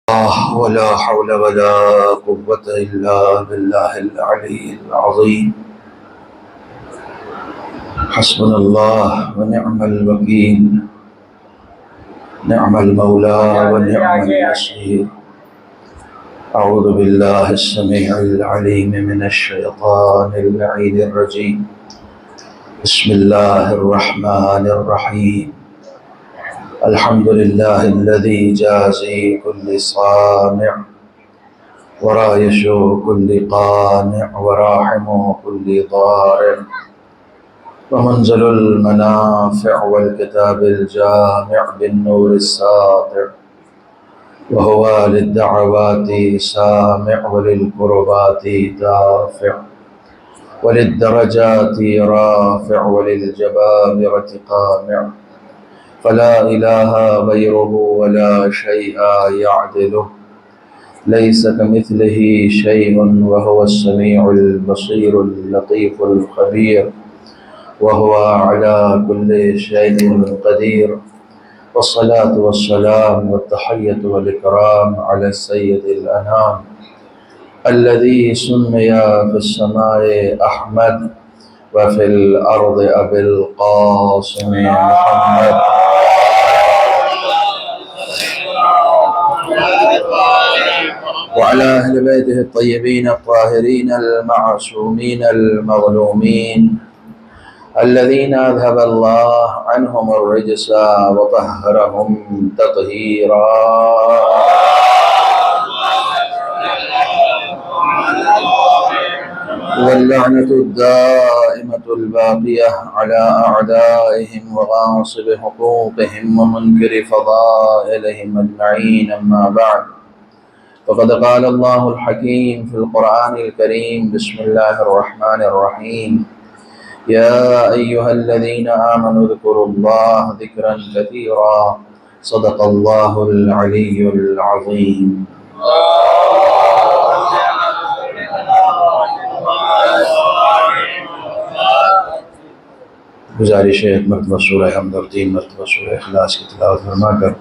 ولا حول ولا قوة إلا بالله العلي العظيم. حسبنا الله ونعم الوكيل، نعم المولى ونعم النصير. أعوذ بالله السميع العليم من الشيطان اللعين الرجيم. بسم الله الرحمن الرحيم. الحمد لله الذي جازي كل صانع ورايش كل قانع وراحم كل ضارع ومنزل المنافع والكتاب الجامع بالنور الساطع، وهو للدعوات سامع وللكربات دافع وللدرجات رافع وللجبابرة قامع، فلا إله غيره ولا شيء يعدله، ليس كمثله شيء وهو السميع البصير اللطيف الخبير، وهو على كل شيء قدير. والصلاة والسلام والتحية والإكرام على سيد الأنام الذي سمي في السماء أحمد وفي الأرض أبي القاسم محمد، وعلى أهل بيته الطيبين الطاهرين المعصومين المظلومين الذين أذهب الله عنهم الرجس وطهرهم تطهيرا. واللعنة الدائمة الباقية على أعدائهم وغاصب حقوقهم ومنكر فضائلهم أجمعين. أما بعد، فقد قال الله الحكيم في القرآن الكريم: بسم الله الرحمن الرحيم. يا أيها الذين آمنوا اذكروا الله ذكرا كثيرا. صدق الله العلي العظيم. گزارش ہے ایک مرتبہ سورہ حمد اور 3 مرتبہ سورہ اخلاص کی تلاوت فرما کر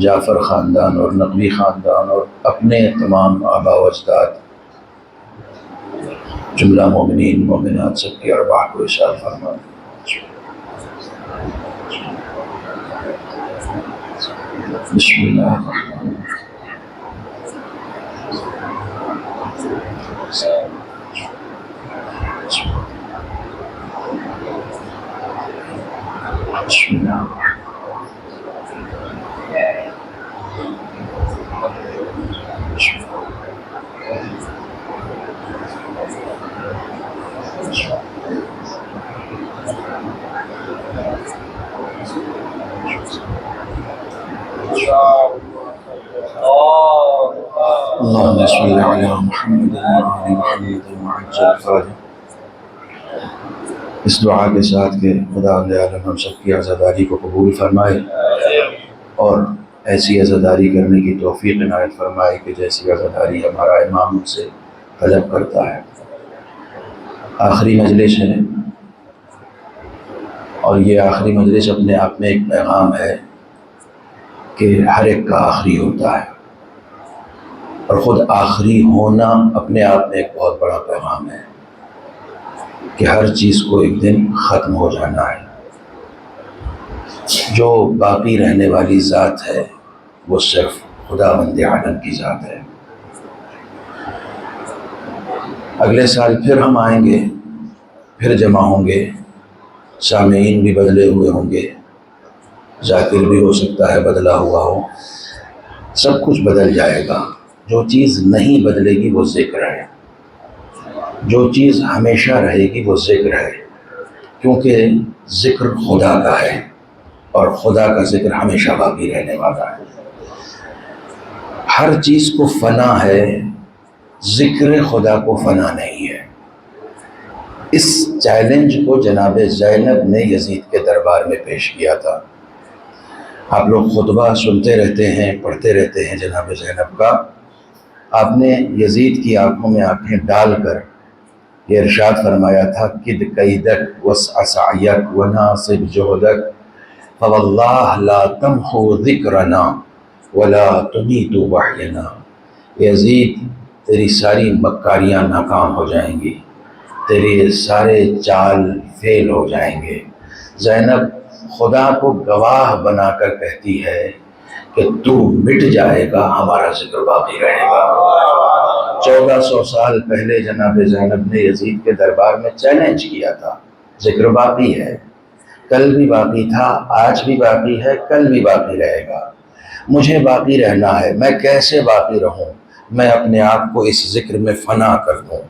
جعفر خاندان اور نقوی خاندان اور اپنے تمام آباء و اجداد جملہ مومنین مومنات سب کی ارواح کو ارشاد فرما. بسم اللہ الرحمن الرحیم. بسم اللہ اللهم صل علی محمد وعلی محمد وعجل فرجہ. اس دعا کے ساتھ کہ خدا عالم ہم سب کی عزاداری کو قبول فرمائے اور ایسی عزاداری کرنے کی توفیق عنایت فرمائے کہ جیسی عزاداری ہمارا امام ہم سے طلب کرتا ہے. آخری مجلس ہے اور یہ آخری مجلس اپنے آپ میں ایک پیغام ہے کہ ہر ایک کا آخری ہوتا ہے، اور خود آخری ہونا اپنے آپ میں ایک بہت بڑا پیغام ہے کہ ہر چیز کو ایک دن ختم ہو جانا ہے. جو باقی رہنے والی ذات ہے وہ صرف خداوند عالم کی ذات ہے. اگلے سال پھر ہم آئیں گے، پھر جمع ہوں گے، سامعین بھی بدلے ہوئے ہوں گے، ذاکر بھی ہو سکتا ہے بدلا ہوا ہو، سب کچھ بدل جائے گا. جو چیز نہیں بدلے گی وہ ذکر ہے، جو چیز ہمیشہ رہے گی وہ ذکر ہے، کیونکہ ذکر خدا کا ہے اور خدا کا ذکر ہمیشہ باقی رہنے والا ہے. ہر چیز کو فنا ہے، ذکر خدا کو فنا نہیں ہے. اس چیلنج کو جناب زینب نے یزید کے دربار میں پیش کیا تھا. آپ لوگ خطبہ سنتے رہتے ہیں، پڑھتے رہتے ہیں جناب زینب کا. آپ نے یزید کی آنکھوں میں آنکھیں ڈال کر یہ ارشاد فرمایا تھا: کد قیدک وسع سعیک وناصب جہدک فواللہ لا تمحو ذکرنا ولا تمیت وحینا، یزید تیری ساری مکاریاں ناکام ہو جائیں گی، تیرے سارے چال فیل ہو جائیں گے۔ زینب خدا کو گواہ بنا کر کہتی ہے کہ تو مٹ جائے گا، ہمارا ذکر باقی رہے گا۔ 1400 سال پہلے جناب زینب نے یزید کے دربار میں چیلنج کیا تھا، ذکر باقی ہے، کل بھی باقی تھا، آج بھی باقی ہے، کل بھی باقی رہے گا، مجھے باقی رہنا ہے۔ میں کیسے باقی رہوں؟ میں اپنے آپ کو اس ذکر میں فنا کر دوں،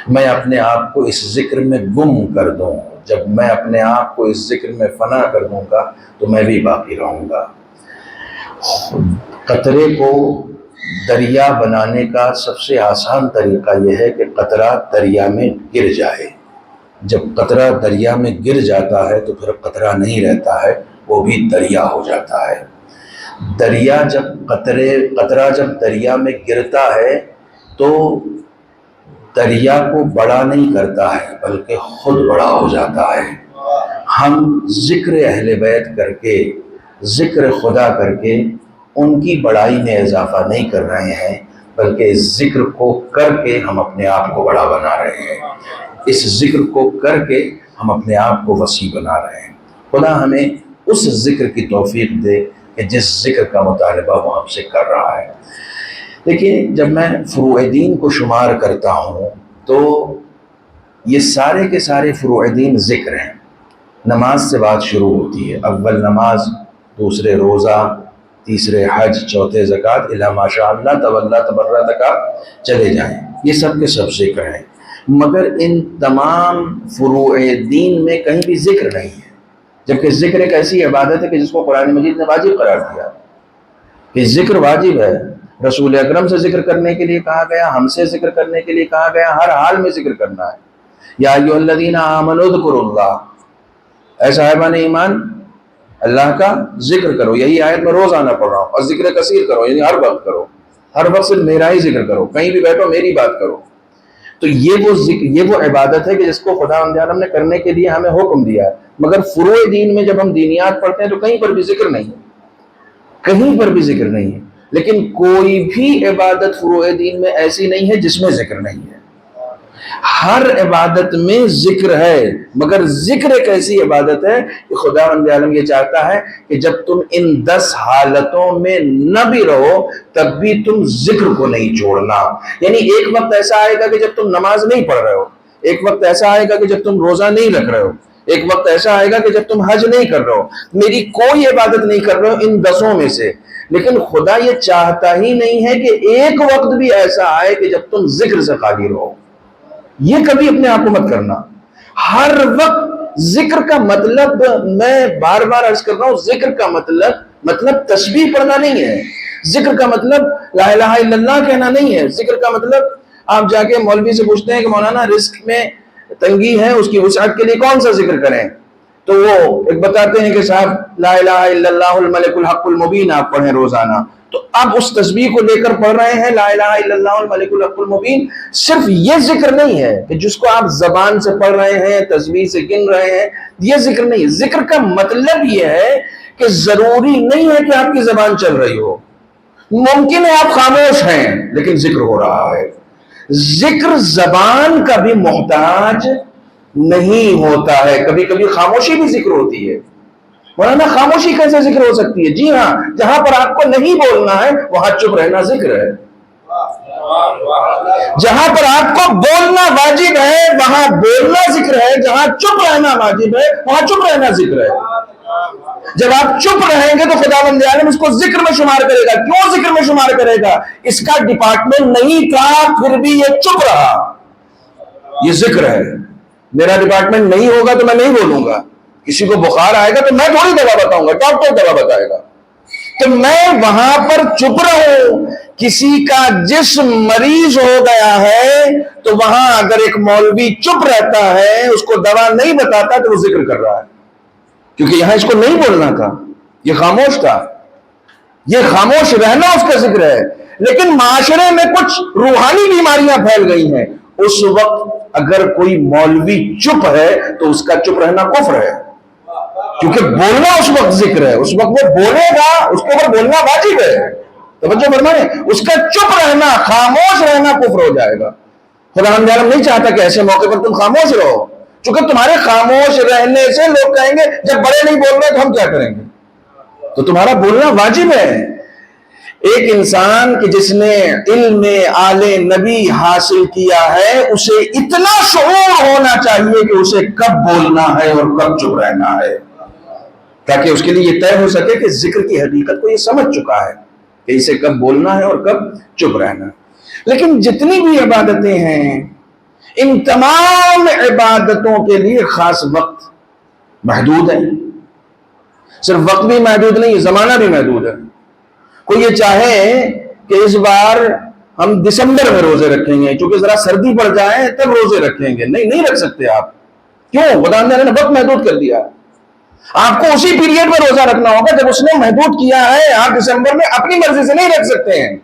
میں اپنے آپ کو اس ذکر میں گم کر دوں۔ جب میں اپنے آپ کو اس ذکر میں فنا کر دوں گا تو میں بھی باقی رہوں گا۔ قطرے کو دریا بنانے کا سب سے آسان طریقہ یہ ہے کہ قطرہ دریا میں گر جائے۔ جب قطرہ دریا میں گر جاتا ہے تو پھر قطرہ نہیں رہتا ہے، وہ بھی دریا ہو جاتا ہے۔ دریا جب قطرہ جب دریا میں گرتا ہے تو دریا کو بڑا نہیں کرتا ہے بلکہ خود بڑا ہو جاتا ہے۔ ہم ذکر اہل بیت کر کے، ذکر خدا کر کے ان کی بڑائی میں اضافہ نہیں کر رہے ہیں، بلکہ اس ذکر کو کر کے ہم اپنے آپ کو بڑا بنا رہے ہیں، اس ذکر کو کر کے ہم اپنے آپ کو وسیع بنا رہے ہیں۔ خدا ہمیں اس ذکر کی توفیق دے کہ جس ذکر کا مطالبہ وہ ہم سے کر رہا ہے۔ دیکھیے، جب میں فروع دین کو شمار کرتا ہوں تو یہ سارے کے سارے فروع دین ذکر ہیں۔ نماز سے بات شروع ہوتی ہے، اول نماز، دوسرے روزہ، تیسرے حج، چوتھے زکوٰۃ، الی ما شاء اللہ تولا تبرہ تک چلے جائیں، یہ سب کے سب ذکر ہیں۔ مگر ان تمام فروع دین میں کہیں بھی ذکر نہیں ہے، جبکہ ذکر ایک ایسی عبادت ہے کہ جس کو قرآن مجید نے واجب قرار دیا کہ ذکر واجب ہے۔ رسول اکرم سے ذکر کرنے کے لیے کہا گیا، ہم سے ذکر کرنے کے لیے کہا گیا، ہر حال میں ذکر کرنا ہے۔ یا ایھا الذین آمنوا اذکروا اللہ، اے صاحبان ایمان اللہ کا ذکر کرو۔ یہی آیت میں روزانہ پڑھ رہا ہوں، اور ذکر کثیر کرو، یعنی ہر وقت کرو، ہر وقت صرف میرا ہی ذکر کرو، کہیں بھی بیٹھو میری بات کرو۔ تو یہ وہ عبادت ہے کہ جس کو خدا عالم نے کرنے کے لیے ہمیں حکم دیا ہے۔ مگر فروع دین میں جب ہم دینیات پڑھتے ہیں تو کہیں پر بھی ذکر نہیں ہے، کہیں پر بھی ذکر نہیں ہے۔ لیکن کوئی بھی عبادت فروع دین میں ایسی نہیں ہے جس میں ذکر نہیں ہے۔ ہر عبادت میں ذکر ہے، مگر ذکر ایک ایسی عبادت ہے کہ خدا عالم یہ چاہتا ہے کہ جب تم ان 10 حالتوں میں نہ بھی رہو تب بھی تم ذکر کو نہیں چھوڑنا۔ یعنی ایک وقت ایسا آئے گا کہ جب تم نماز نہیں پڑھ رہے ہو، ایک وقت ایسا آئے گا کہ جب تم روزہ نہیں رکھ رہے ہو، ایک وقت ایسا آئے گا کہ جب تم حج نہیں کر رہے ہو، میری کوئی عبادت نہیں کر رہے ہو ان 10 میں سے، لیکن خدا یہ چاہتا ہی نہیں ہے کہ ایک وقت بھی ایسا آئے کہ جب تم ذکر سے خالی رہو۔ یہ کبھی اپنے آپ کو مت کرنا۔ ہر وقت ذکر کا مطلب، میں بار بار عرض کر رہا ہوں، ذکر کا مطلب تسبیح پڑھنا نہیں ہے، ذکر کا مطلب لا الہ الا اللہ کہنا نہیں ہے، ذکر کا مطلب آپ جا کے مولوی سے پوچھتے ہیں کہ مولانا رزق میں تنگی ہے، اس کی وسعت کے لیے کون سا ذکر کریں، تو وہ ایک بتاتے ہیں کہ صاحب لا الہ الا اللہ الملک الحق المبین آپ پڑھیں روزانہ۔ تو اب اس تسبیح کو لے کر پڑھ رہے ہیں لا الہ الا اللہ الملک الحق المبین۔ صرف یہ ذکر نہیں ہے کہ جس کو آپ زبان سے پڑھ رہے ہیں، تسبیح سے گن رہے ہیں، یہ ذکر نہیں ہے۔ ذکر کا مطلب یہ ہے کہ ضروری نہیں ہے کہ آپ کی زبان چل رہی ہو، ممکن ہے آپ خاموش ہیں لیکن ذکر ہو رہا ہے۔ ذکر زبان کا بھی محتاج نہیں ہوتا ہے، کبھی کبھی خاموشی بھی ذکر ہوتی ہے۔ مولانا خاموشی کیسے ذکر ہو سکتی ہے؟ جی ہاں، جہاں پر آپ کو نہیں بولنا ہے وہاں چپ رہنا ذکر ہے۔ جہاں پر آپ کو بولنا واجب ہے وہاں بولنا ذکر ہے، جہاں چپ رہنا واجب ہے وہاں چپ رہنا ذکر ہے۔ جب آپ چپ رہیں گے تو خداوند عالم اس کو ذکر میں شمار کرے گا۔ کیوں ذکر میں شمار کرے گا؟ اس کا ڈپارٹمنٹ نہیں تھا پھر بھی یہ چپ رہا، یہ ذکر ہے۔ میرا ڈپارٹمنٹ نہیں ہوگا تو میں نہیں بولوں گا۔ کسی کو بخار آئے گا تو میں تھوڑی دوا بتاؤں گا، ڈاکٹر دوا بتائے گا، تو میں وہاں پر چپ رہوں۔ کسی کا جسم مریض ہو گیا ہے تو وہاں اگر ایک مولوی چپ رہتا ہے، اس کو دوا نہیں بتاتا تو وہ ذکر کر رہا ہے، کیونکہ یہاں اس کو نہیں بولنا تھا، یہ خاموش تھا، یہ خاموش رہنا اس کا ذکر ہے۔ لیکن معاشرے میں کچھ روحانی بیماریاں پھیل گئی ہیں، اس وقت اگر کوئی مولوی چپ ہے تو اس کا چپ رہنا کفر ہے۔ کیونکہ بولنا اس وقت ذکر ہے، اس وقت وہ بولے گا، اس کے اوپر بولنا واجب ہے. توجہ فرمائیں، اس کا چپ رہنا، خاموش رہنا کفر ہو جائے گا. خدا رب العالمین نہیں چاہتا کہ ایسے موقع پر تم خاموش رہو، چونکہ تمہارے خاموش رہنے سے لوگ کہیں گے جب بڑے نہیں بول رہے تو ہم کیا کریں گے. تو تمہارا بولنا واجب ہے. ایک انسان کہ جس نے علم آل نبی حاصل کیا ہے، اسے اتنا شعور ہونا چاہیے کہ اسے کب بولنا ہے اور کب چپ رہنا ہے، تاکہ اس کے لیے یہ طے ہو سکے کہ ذکر کی حقیقت کو یہ سمجھ چکا ہے کہ اسے کب بولنا ہے اور کب چپ رہنا ہے. لیکن جتنی بھی عبادتیں ہیں، ان تمام عبادتوں کے لیے خاص وقت محدود ہے. صرف وقت بھی محدود نہیں، زمانہ بھی محدود ہے. کوئی یہ چاہے کہ اس بار ہم دسمبر میں روزے رکھیں گے کیونکہ ذرا سردی پڑ جائے تب روزے رکھیں گے، نہیں رکھ سکتے آپ. کیوں؟ خدا نے وقت محدود کر دیا. آپ کو اسی پیریڈ میں روزہ رکھنا ہوگا جب اس نے محدود کیا ہے. آپ دسمبر میں اپنی مرضی سے نہیں رکھ سکتے ہیں.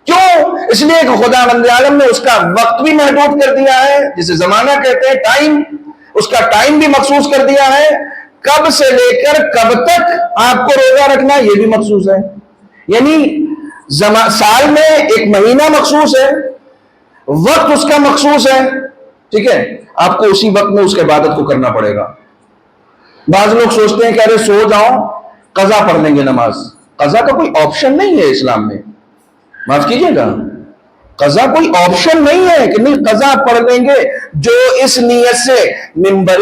کیوں؟ اس لیے کہ خدا بند عالم نے اس کا وقت بھی محدود کر دیا ہے، جسے زمانہ کہتے ہیں، ٹائم، اس کا ٹائم بھی مخصوص کر دیا ہے. کب سے لے کر کب تک آپ کو روزہ رکھنا یہ بھی مخصوص ہے. یعنی سال میں ایک مہینہ مخصوص ہے، وقت اس کا مخصوص ہے. ٹھیک ہے، آپ کو اسی وقت میں اس کے عبادت کو کرنا پڑے گا. بعض لوگ سوچتے ہیں کہ ارے سو جاؤ قضا پڑھ لیں گے نماز. قضا کا کوئی آپشن نہیں ہے اسلام میں، معاف کیجیے گا، قضا کوئی آپشن نہیں ہے کہ نہیں قضا پڑھ لیں گے. جو اس نیت سے منبر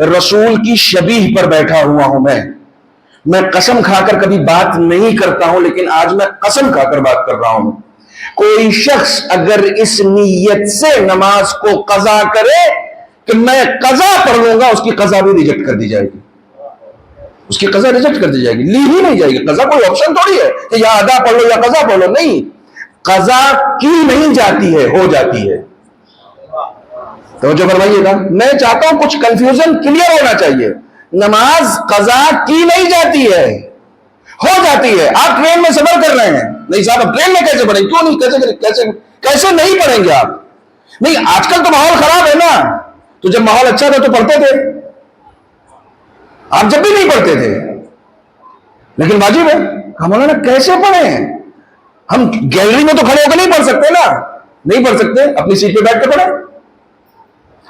رسول کی شبیہ پر بیٹھا ہوا ہوں، میں قسم کھا کر کبھی بات نہیں کرتا ہوں لیکن آج میں قسم کھا کر بات کر رہا ہوں، کوئی شخص اگر اس نیت سے نماز کو قضا کرے کہ میں قضا پڑھ لوں گا، اس کی قضا بھی ریجیکٹ کر دی جائے گی. اس کی قضا ریجیکٹ کر دی جائے گی، لی ہی نہیں جائے گی. قضا کوئی آپشن تھوڑی ہے کہ یا ادا پڑھ لو یا قضا پڑھ لو. نہیں، قضا کی نہیں جاتی ہے، ہو جاتی ہے. توجہ فرمائیے گا، میں چاہتا ہوں کچھ کنفیوژن کلیئر ہونا چاہیے. نماز قضا کی نہیں جاتی ہے، ہو جاتی ہے. آپ ٹرین میں سفر کر رہے ہیں، نہیں صاحب اب ٹرین میں کیسے پڑھیں گے؟ کیوں نہیں، کیسے نہیں پڑھیں گے آپ؟ نہیں، آج کل تو ماحول خراب ہے نا، تو جب ماحول اچھا تھا تو پڑھتے تھے. آپ جب بھی نہیں پڑھتے تھے، لیکن واجب ہے. ہم مولانا کیسے پڑھیں؟ ہم گیلری میں تو کھڑے ہو کے نہیں پڑھ سکتے نا، نہیں پڑھ سکتے، اپنی سیٹ پہ بیٹھ کے پڑھیں.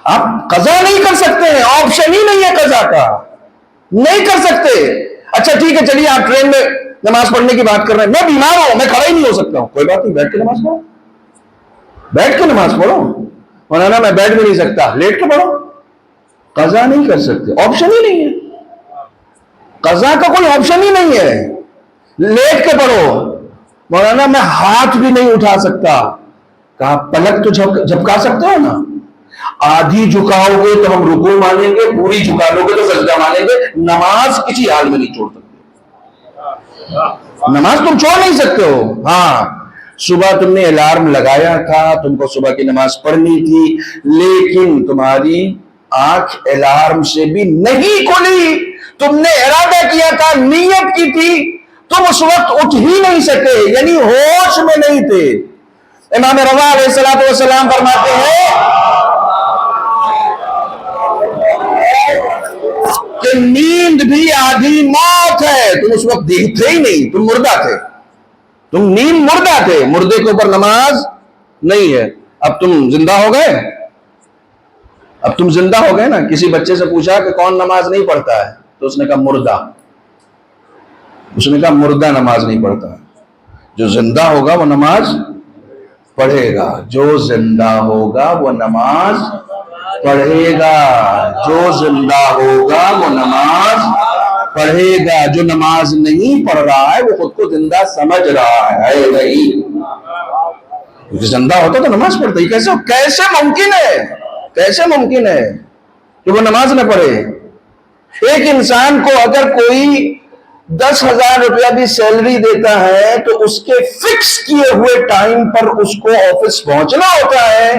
آپ قضا نہیں کر سکتے ہیں، آپشن ہی نہیں ہے قضا کا، نہیں کر سکتے. اچھا ٹھیک ہے، چلیے آپ ٹرین میں نماز پڑھنے کی بات کر رہے ہیں، میں بیمار ہوں، میں کھڑا ہی نہیں ہو سکتا ہوں، کوئی بات نہیں، بیٹھ کے نماز پڑھو، بیٹھ کے نماز پڑھو. مولانا میں بیٹھ بھی نہیں سکتا، لیٹ کے پڑھو. قضا نہیں کر سکتے، آپشن ہی نہیں ہے. قضا کا کوئی آپشن ہی نہیں ہے. لیٹ کے پڑھو. مولانا میں ہاتھ بھی نہیں اٹھا سکتا. کہا پلک تو جھپکا سکتے ہو نا، آدھی جھکاؤ گے تو ہم رکوع مانیں گے، پوری جھکا لو گے تو سجدہ مانیں گے. نماز کسی حال میں نہیں چھوڑ سکتے، نماز تم چھوڑ نہیں سکتے ہو. ہاں، صبح تم نے الارم لگایا تھا، تم کو صبح کی نماز پڑھنی تھی، لیکن تمہاری آنکھ الارم سے بھی نہیں کھلی. تم نے ارادہ کیا تھا، نیت کی تھی، تم اس وقت اٹھ ہی نہیں سکے، یعنی ہوش میں نہیں تھے. امام رضا علیہ السلام فرماتے ہیں کہ نیند بھی آدھی موت ہے. تم اس وقت تھے ہی نہیں، تم مردہ تھے، تم نیند مردہ تھے. مردے کے اوپر نماز نہیں ہے. اب تم زندہ ہو گئے، اب تم زندہ ہو گئے نا. کسی بچے سے پوچھا کہ کون نماز نہیں پڑھتا ہے تو اس نے کہا مردہ. اس نے کہا مردہ نماز نہیں پڑھتا. جو زندہ ہوگا وہ نماز پڑھے گا، جو زندہ ہوگا وہ نماز پڑھے گا، جو زندہ ہوگا وہ نماز پڑھے گا. جو نماز نہیں پڑھ رہا ہے وہ خود کو زندہ سمجھ رہا ہے. نہیں، کیونکہ زندہ ہوتا تو نماز پڑھتا ہی. کیسے ممکن ہے، کیسے ممکن ہے کہ وہ نماز نہ پڑھے؟ ایک انسان کو اگر کوئی 10,000 روپیہ بھی سیلری دیتا ہے تو اس کے فکس کیے ہوئے ٹائم پر اس کو آفس پہنچنا ہوتا ہے.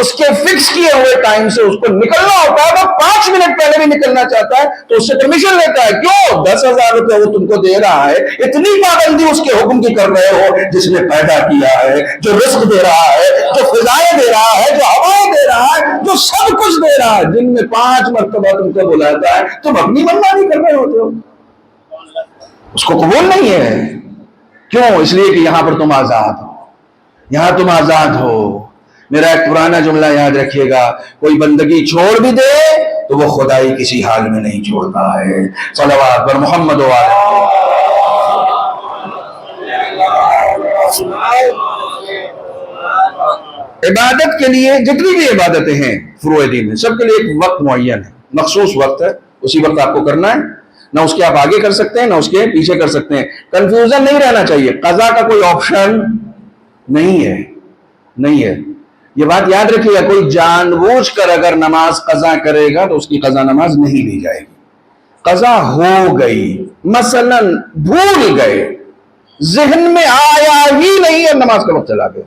اس کے فکس کیے ہوئے ٹائم سے اس کو نکلنا ہوتا ہے، وہ 5 منٹ پہلے بھی نکلنا چاہتا ہے تو اس سے پرمیشن لیتا ہے. کیوں؟ 10,000 روپے وہ تم کو دے رہا ہے، اتنی پابندی اس کے حکم کی کر رہے ہو جس نے پیدا کیا ہے، جو رزق دے رہا ہے، جو فضائیں دے رہا ہے، جو ہوائیں دے رہا ہے، جو سب کچھ دے رہا ہے، دن میں 5 مرتبہ تم کو بلاتا ہے، تم اپنی منمانی کر رہے ہوتے ہو. اس کو قبول نہیں ہے. کیوں؟ اس لیے کہ یہاں پر تم آزاد ہو، یہاں تم آزاد ہو. میرا ایک پرانا جملہ یاد رکھیے گا، کوئی بندگی چھوڑ بھی دے تو وہ خدائی کسی حال میں نہیں چھوڑتا ہے. صلوات پر محمد و آلہ. عبادت کے لیے جتنی بھی عبادتیں ہیں فروع دین میں، سب کے لیے ایک وقت معین ہے، مخصوص وقت ہے، اسی وقت آپ کو کرنا ہے. نہ اس کے آپ آگے کر سکتے ہیں نہ اس کے پیچھے کر سکتے ہیں. کنفیوژن نہیں رہنا چاہیے، قضا کا کوئی آپشن نہیں ہے، نہیں ہے. یہ بات یاد رکھیے گا، کوئی جان بوجھ کر اگر نماز قضا کرے گا تو اس کی قضا نماز نہیں لی جائے گی. قضا ہو گئی، مثلا بھول گئے، ذہن میں آیا ہی نہیں اور نماز کا وقت چلا گیا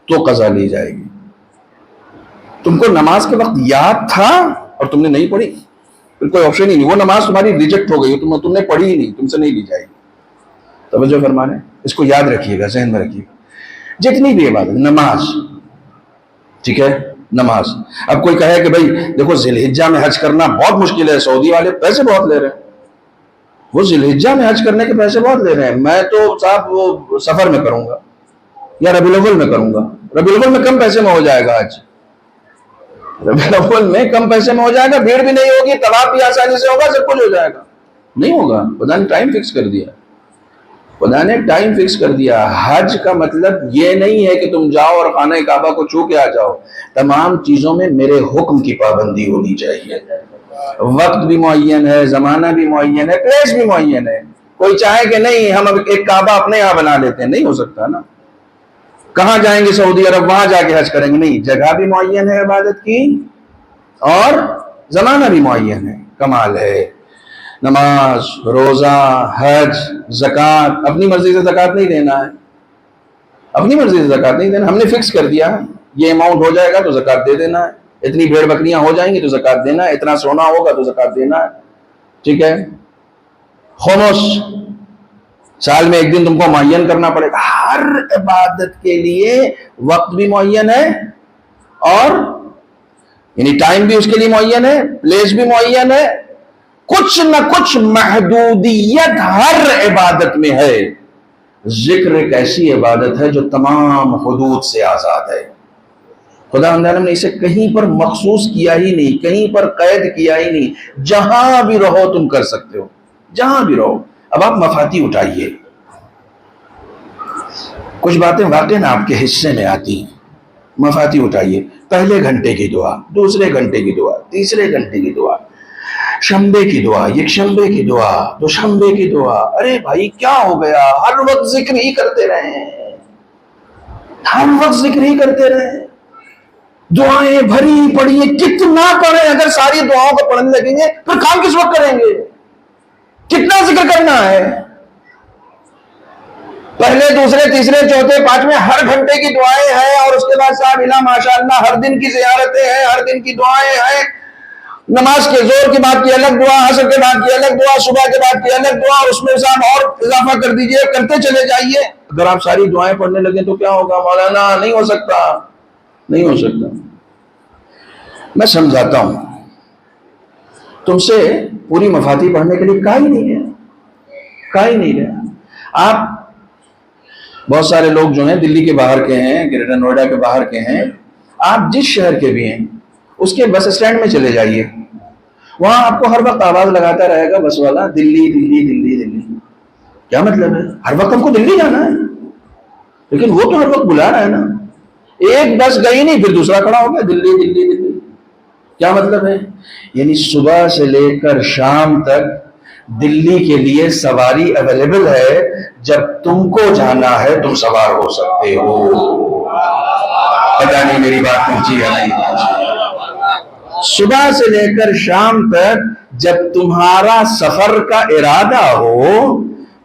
تو قضا لی جائے گی. تم کو نماز کے وقت یاد تھا اور تم نے نہیں پڑھی، پھر کوئی آپشن ہی نہیں، وہ نماز تمہاری ریجیکٹ ہو گئی، تم نے پڑھی ہی نہیں، تم سے نہیں لی جائے گی. توجہ فرمانے، اس کو یاد رکھیے گا، ذہن میں رکھیے گا. جتنی بھی عبادت، نماز، ٹھیک ہے، نماز. اب کوئی کہے کہ بھائی دیکھو ذی الحجہ میں حج کرنا بہت مشکل ہے، سعودی والے پیسے بہت لے رہے ہیں، وہ ذی الحجہ میں حج کرنے کے پیسے بہت لے رہے ہیں، میں تو صاحب وہ سفر میں کروں گا یا ربیع الاول میں کروں گا. ربیع الاول میں کم پیسے میں ہو جائے گا حج، ربیع الاول میں کم پیسے میں ہو جائے گا، بھیڑ بھی نہیں ہوگی، طواف بھی آسانی سے ہوگا، سب کچھ ہو جائے گا. نہیں ہوگا. خدا نے ٹائم فکس کر دیا، خدا نے ٹائم فکس کر دیا. حج کا مطلب یہ نہیں ہے کہ تم جاؤ اور خانہ کعبہ کو چھو کے آ جاؤ. تمام چیزوں میں میرے حکم کی پابندی ہونی چاہیے. وقت بھی معین ہے، زمانہ بھی معین ہے، پلیس بھی معین ہے. کوئی چاہے کہ نہیں ہم اب ایک کعبہ اپنے یہاں بنا لیتے ہیں، نہیں ہو سکتا نا. کہاں جائیں گے؟ سعودی عرب، وہاں جا کے حج کریں گے؟ نہیں. جگہ بھی معین ہے عبادت کی اور زمانہ بھی معین ہے. کمال ہے. نماز، روزہ، حج، زکوٰۃ، اپنی مرضی سے زکوٰۃ نہیں دینا ہے، اپنی مرضی سے زکوٰۃ نہیں دینا. ہم نے فکس کر دیا ہے یہ اماؤنٹ ہو جائے گا تو زکوٰۃ دے دینا ہے، اتنی بھیڑ بکریاں ہو جائیں گی تو زکوٰۃ دینا ہے، اتنا سونا ہوگا تو زکوٰۃ دینا ہے. ٹھیک ہے. خمس، سال میں ایک دن تم کو معین کرنا پڑے گا. ہر عبادت کے لیے وقت بھی معین ہے اور یعنی ٹائم بھی اس کے لیے معین ہے، پلیس بھی معین ہے. کچھ نہ کچھ محدودیت ہر عبادت میں ہے. ذکر ایک ایسی عبادت ہے جو تمام حدود سے آزاد ہے. خدا نے اسے کہیں پر مخصوص کیا ہی نہیں، کہیں پر قید کیا ہی نہیں. جہاں بھی رہو تم کر سکتے ہو، جہاں بھی رہو. اب آپ مفاتی اٹھائیے، کچھ باتیں واقعی آپ کے حصے میں آتی ہیں. مفاتی اٹھائیے. پہلے گھنٹے کی دعا، دوسرے گھنٹے کی دعا، تیسرے گھنٹے کی دعا، شنبے کی دعا، یک شنبے کی دعا، دو شنبے کی دعا. ارے بھائی کیا ہو گیا؟ ہر وقت ذکر ہی کرتے رہیں، ہر وقت ذکر ہی کرتے رہیں. دعائیں بھری پڑھیے، کتنا پڑھیں. اگر ساری دعاؤں کو پڑھنے لگیں گے پھر کام کس وقت کریں گے؟ کتنا ذکر کرنا ہے؟ پہلے، دوسرے، تیسرے، چوتھے، پانچویں ہر گھنٹے کی دعائیں ہیں. اور اس کے بعد صاحب الہ ماشاءاللہ ہر دن کی زیارتیں ہیں، ہر دن کی دعائیں ہیں. نماز کے زور کی بات کی الگ دعا، عصر کے بعد کی الگ دعا، صبح کے بعد کی الگ دعا، اور اس میں صاحب اور اضافہ کر دیجئے، کرتے چلے جائیے. اگر آپ ساری دعائیں پڑھنے لگیں تو کیا ہوگا مولانا؟ نہیں ہو سکتا، نہیں ہو سکتا. میں سمجھاتا ہوں، تم سے پوری مفاتی پڑھنے کے لیے کہا ہی نہیں ہے، کہا ہی نہیں ہے. آپ بہت سارے لوگ جو ہیں دلی کے باہر کے ہیں، گریٹر نوئیڈا کے باہر کے ہیں، آپ جس شہر کے بھی ہیں اس کے بس اسٹینڈ میں چلے جائیے، وہاں آپ کو ہر وقت آواز لگاتا رہے گا بس والا، دلی دلی دلی دلی. کیا مطلب ہے؟ ہر وقت ہم کو دلی جانا ہے، لیکن وہ تو ہر وقت بلا رہا ہے نا. ایک بس گئی نہیں پھر دوسرا کھڑا ہو گیا، دلی دلی دلی. کیا مطلب ہے؟ یعنی صبح سے لے کر شام تک دلی کے لیے سواری اویلیبل ہے. جب تم کو جانا ہے تم سوار ہو سکتے ہو. پتہ نہیں میری بات پہنچی ہے نہیں. صبح سے لے کر شام تک جب تمہارا سفر کا ارادہ ہو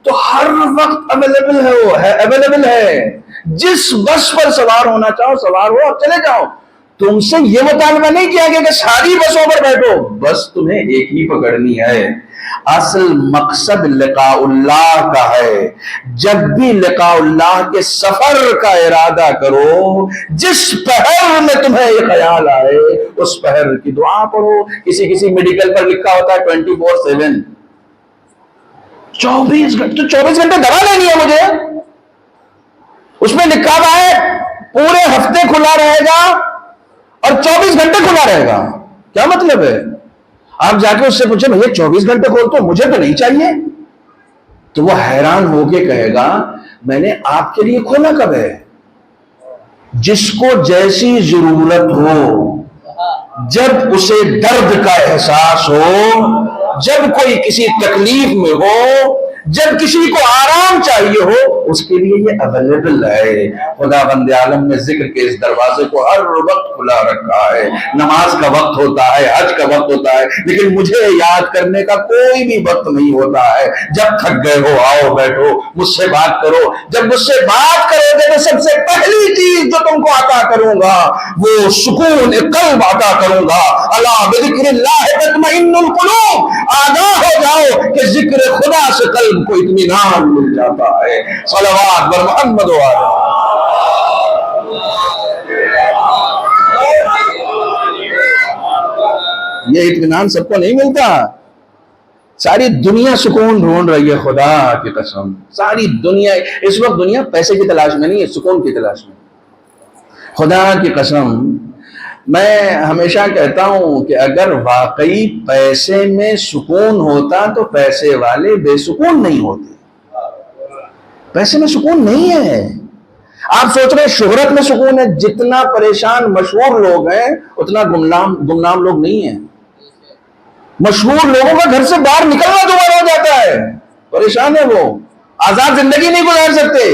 تو ہر وقت اویلیبل ہے، وہ ہے اویلیبل ہے. جس بس پر سوار ہونا چاہو سوار ہو اور چلے جاؤ. تم سے یہ مطالبہ نہیں کیا گیا کہ ساری بسوں پر بیٹھو، بس تمہیں ایک ہی پکڑنی ہے۔ اصل مقصد لقاء اللہ کا ہے۔ جب بھی لقاء اللہ کے سفر کا ارادہ کرو، جس پہر میں تمہیں یہ خیال آئے اس پہر کی دعا پڑھو۔ کسی میڈیکل پر لکھا ہوتا ہے 24/7، 24 گھنٹے، تو 24 گھنٹے دوا لینی ہے مجھے، اس میں لکھا ہوا ہے پورے ہفتے کھلا رہے گا اور 24 گھنٹے کھلا رہے گا۔ کیا مطلب ہے؟ آپ جا کے اس سے پوچھیں بھیا 24 گھنٹے کھول تو مجھے تو نہیں چاہیے، تو وہ حیران ہو کے کہے گا میں نے آپ کے لیے کھولا کب ہے؟ جس کو جیسی ضرورت ہو، جب اسے درد کا احساس ہو، جب کوئی کسی تکلیف میں ہو، جب کسی کو آرام چاہیے ہو، اس کے لیے یہ اویلیبل ہے۔ خدا بند عالم نے ذکر کے اس دروازے کو ہر وقت کھلا رکھا ہے۔ نماز کا وقت ہوتا ہے، حج کا وقت ہوتا ہے، لیکن مجھے یاد کرنے کا کوئی بھی وقت نہیں ہوتا ہے۔ جب تھک گئے ہو آؤ بیٹھو مجھ سے بات کرو۔ جب مجھ سے بات کرو گے تو سب سے پہلی چیز جو تم کو عطا کروں گا وہ سکون قلب عطا کروں گا۔ الا بذکر اللہ تطمئن القلوب، آگاہ ہو جاؤ کہ ذکر خدا سے قلب کو اطمینان مل جاتا ہے۔ صلوات بر محمد و آلہ۔ یہ اطمینان سب کو نہیں ملتا۔ ساری دنیا سکون ڈھونڈ رہی ہے، خدا کی قسم ساری دنیا اس وقت دنیا پیسے کی تلاش میں نہیں ہے، سکون کی تلاش میں۔ خدا کی قسم میں ہمیشہ کہتا ہوں کہ اگر واقعی پیسے میں سکون ہوتا تو پیسے والے بے سکون نہیں ہوتے۔ پیسے میں سکون نہیں ہے۔ آپ سوچ رہے ہیں شہرت میں سکون ہے، جتنا پریشان مشہور لوگ ہیں اتنا گمنام لوگ نہیں ہیں۔ مشہور لوگوں کا گھر سے باہر نکلنا دشوار ہو جاتا ہے، پریشان ہے، وہ آزاد زندگی نہیں گزار سکتے۔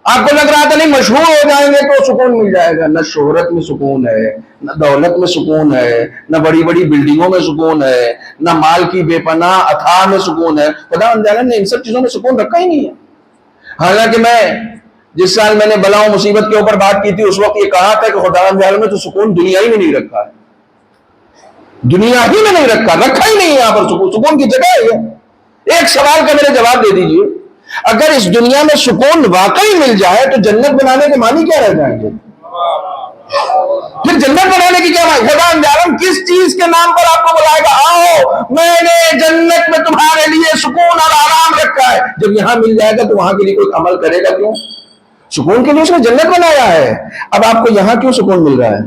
آپ کو لگ رہا تھا نہیں مشہور ہو جائیں گے تو سکون مل جائے گا، نہ شہرت میں سکون ہے، نہ دولت میں سکون ہے، نہ بڑی بڑی بلڈنگوں میں سکون ہے، نہ مال کی بے پناہ اتھاہ میں سکون ہے۔ خدا نے ان سب چیزوں میں سکون رکھا ہی نہیں ہے۔ حالانکہ میں جس سال میں نے بلا و مصیبت کے اوپر بات کی تھی اس وقت یہ کہا تھا کہ خدا نے تو سکون دنیا ہی میں نہیں رکھا ہے، دنیا ہی میں نہیں رکھا ہی نہیں ہے یہاں پر سکون کی جگہ ہے۔ ایک سوال کا میرے جواب دے دیجئے، اگر اس دنیا میں سکون واقعی مل جائے تو جنت بنانے کے معنی کیا رہ جائیں گے؟ پھر جنت بنانے کی کیا معنی؟ خدا عالم کس چیز کے نام پر آپ کو بلائے گا؟ آؤ میں نے جنت میں تمہارے لیے سکون اور آرام رکھا ہے۔ جب یہاں مل جائے گا تو وہاں کے لیے کوئی عمل کرے گا کیوں؟ سکون کے لیے اس نے جنت بنایا ہے، اب آپ کو یہاں کیوں سکون مل رہا ہے؟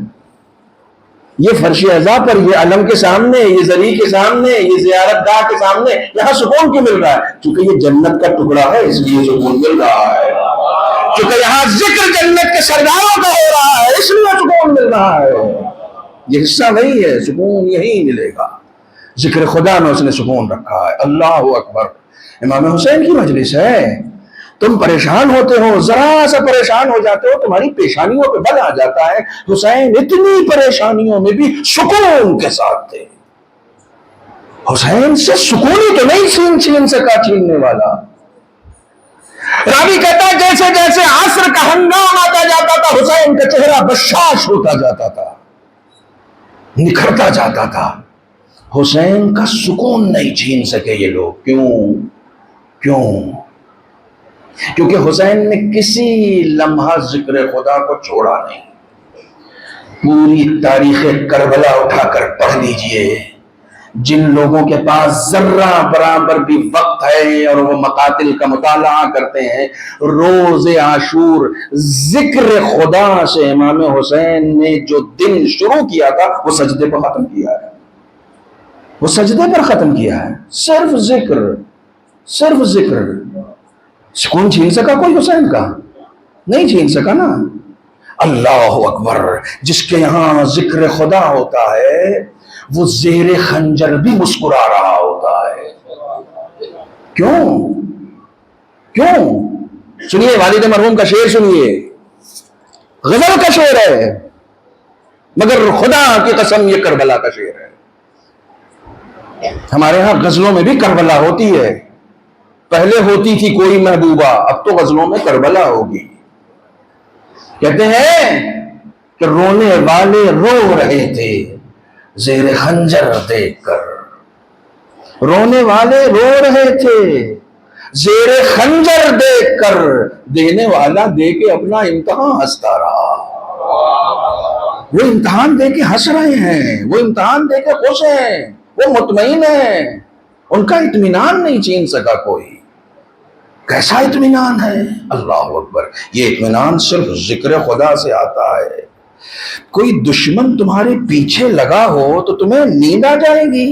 یہ فرش اعضاء پر، یہ علم کے سامنے، یہ زری کے سامنے، یہ زیارت گاہ کے سامنے یہاں سکون کیوں مل رہا ہے؟ کیونکہ یہ جنت کا ٹکڑا ہے اس لیے سکون مل رہا ہے، کیونکہ یہاں ذکر جنت کے سرداروں کا ہو رہا ہے اس لیے سکون مل رہا ہے۔ یہ حصہ نہیں ہے، سکون یہی ملے گا، ذکر خدا میں اس نے سکون رکھا ہے۔ اللہ اکبر۔ امام حسین کی مجلس ہے، تم پریشان ہوتے ہو، ذرا سا پریشان ہو جاتے ہو تمہاری پیشانیوں پہ بل آ جاتا ہے۔ حسین اتنی پریشانیوں میں بھی سکون کے ساتھ تھے۔ حسین سے سکون ہی تو نہیں چھین سکا چھیننے والا۔ راوی کہتا ہے جیسے جیسے عصر کا ہنگام آتا جاتا تھا حسین کا چہرہ بشاش ہوتا جاتا تھا، نکھرتا جاتا تھا۔ حسین کا سکون نہیں چھین سکے یہ لوگ۔ کیوں؟ کیونکہ حسین نے کسی لمحہ ذکر خدا کو چھوڑا نہیں۔ پوری تاریخ کربلا اٹھا کر پڑھ لیجئے، جن لوگوں کے پاس ذرہ برابر بھی وقت ہے اور وہ مقاتل کا مطالعہ کرتے ہیں، روز عاشور ذکر خدا سے امام حسین نے جو دن شروع کیا تھا وہ سجدے پر ختم کیا ہے، وہ سجدے پر ختم کیا ہے۔ صرف ذکر۔ سکون چھین سکا کوئی حسین کا؟ نہیں چھین سکا نا۔ اللہ اکبر۔ جس کے یہاں ذکر خدا ہوتا ہے وہ زیر خنجر بھی مسکرا رہا ہوتا ہے۔ کیوں؟ سنیے والد مرحوم کا شعر سنیے، غزل کا شعر ہے مگر خدا کی قسم یہ کربلا کا شعر ہے۔ ہمارے ہاں غزلوں میں بھی کربلا ہوتی ہے، پہلے ہوتی تھی کوئی محبوبہ، اب تو غزلوں میں کربلا ہوگی۔ کہتے ہیں کہ رونے والے رو رہے تھے زیر خنجر دیکھ کر، رونے والے رو رہے تھے زیر خنجر دیکھ کر، دینے والا دے کے اپنا امتحان ہنستا رہا۔ وہ امتحان دے کے ہنس رہے ہیں، وہ امتحان دے کے خوش ہیں، وہ مطمئن ہیں، ان کا اطمینان نہیں چھین سکا کوئی۔ کیسا اطمینان ہے؟ اللہ اکبر! یہ اطمینان صرف ذکر خدا سے آتا ہے۔ کوئی دشمن تمہارے پیچھے لگا ہو تو تمہیں نیند آ جائے گی؟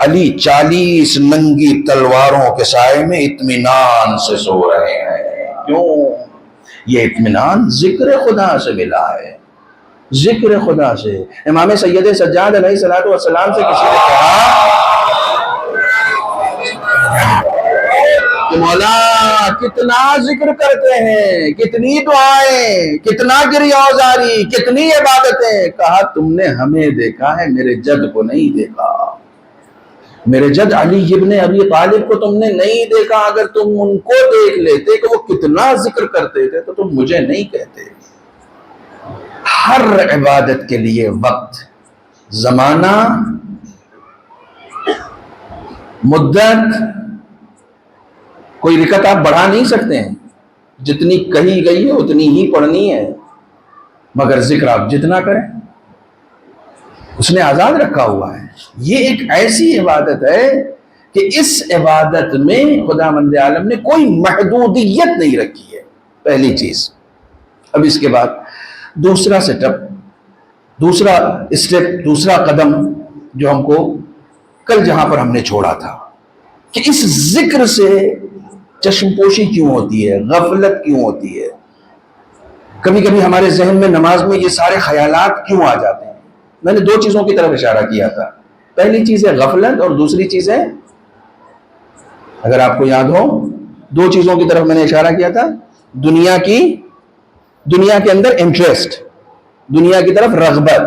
علی 40 ننگی تلواروں کے سائے میں اطمینان سے سو رہے ہیں۔ کیوں؟ یہ اطمینان ذکر خدا سے ملا ہے، ذکر خدا سے۔ امام سید سجاد علیہ السلام سے کسی نے کہا کہ مولا کتنا ذکر کرتے ہیں، کتنی دعائیں، کتنا گریہوزاری، کتنی عبادتیں۔ کہا تم نے ہمیں دیکھا ہے، میرے جد کو نہیں دیکھا۔ میرے جد علی ابن ابی طالب کو تم نے نہیں دیکھا۔ اگر تم ان کو دیکھ لیتے کہ وہ کتنا ذکر کرتے تھے تو تم مجھے نہیں کہتے۔ ہر عبادت کے لیے وقت، زمانہ، مدت، کوئی رکعت آپ بڑھا نہیں سکتے ہیں، جتنی کہی گئی ہے اتنی ہی پڑھنی ہے، مگر ذکر آپ جتنا کریں اس نے آزاد رکھا ہوا ہے۔ یہ ایک ایسی عبادت ہے کہ اس عبادت میں خدا مند عالم نے کوئی محدودیت نہیں رکھی ہے، پہلی چیز۔ اب اس کے بعد دوسرا سیٹ-اپ، دوسرا اسٹیپ، دوسرا قدم جو ہم کو کل جہاں پر ہم نے چھوڑا تھا کہ اس ذکر سے چشم پوشی کیوں ہوتی ہے، غفلت کیوں ہوتی ہے، کبھی کبھی ہمارے ذہن میں نماز میں یہ سارے خیالات کیوں آ جاتے ہیں۔ میں نے 2 چیزوں کی طرف اشارہ کیا تھا، پہلی چیز ہے غفلت اور دوسری چیز ہے، اگر آپ کو یاد ہو 2 چیزوں کی طرف میں نے اشارہ کیا تھا، دنیا کے اندر انٹرسٹ، دنیا کی طرف رغبت۔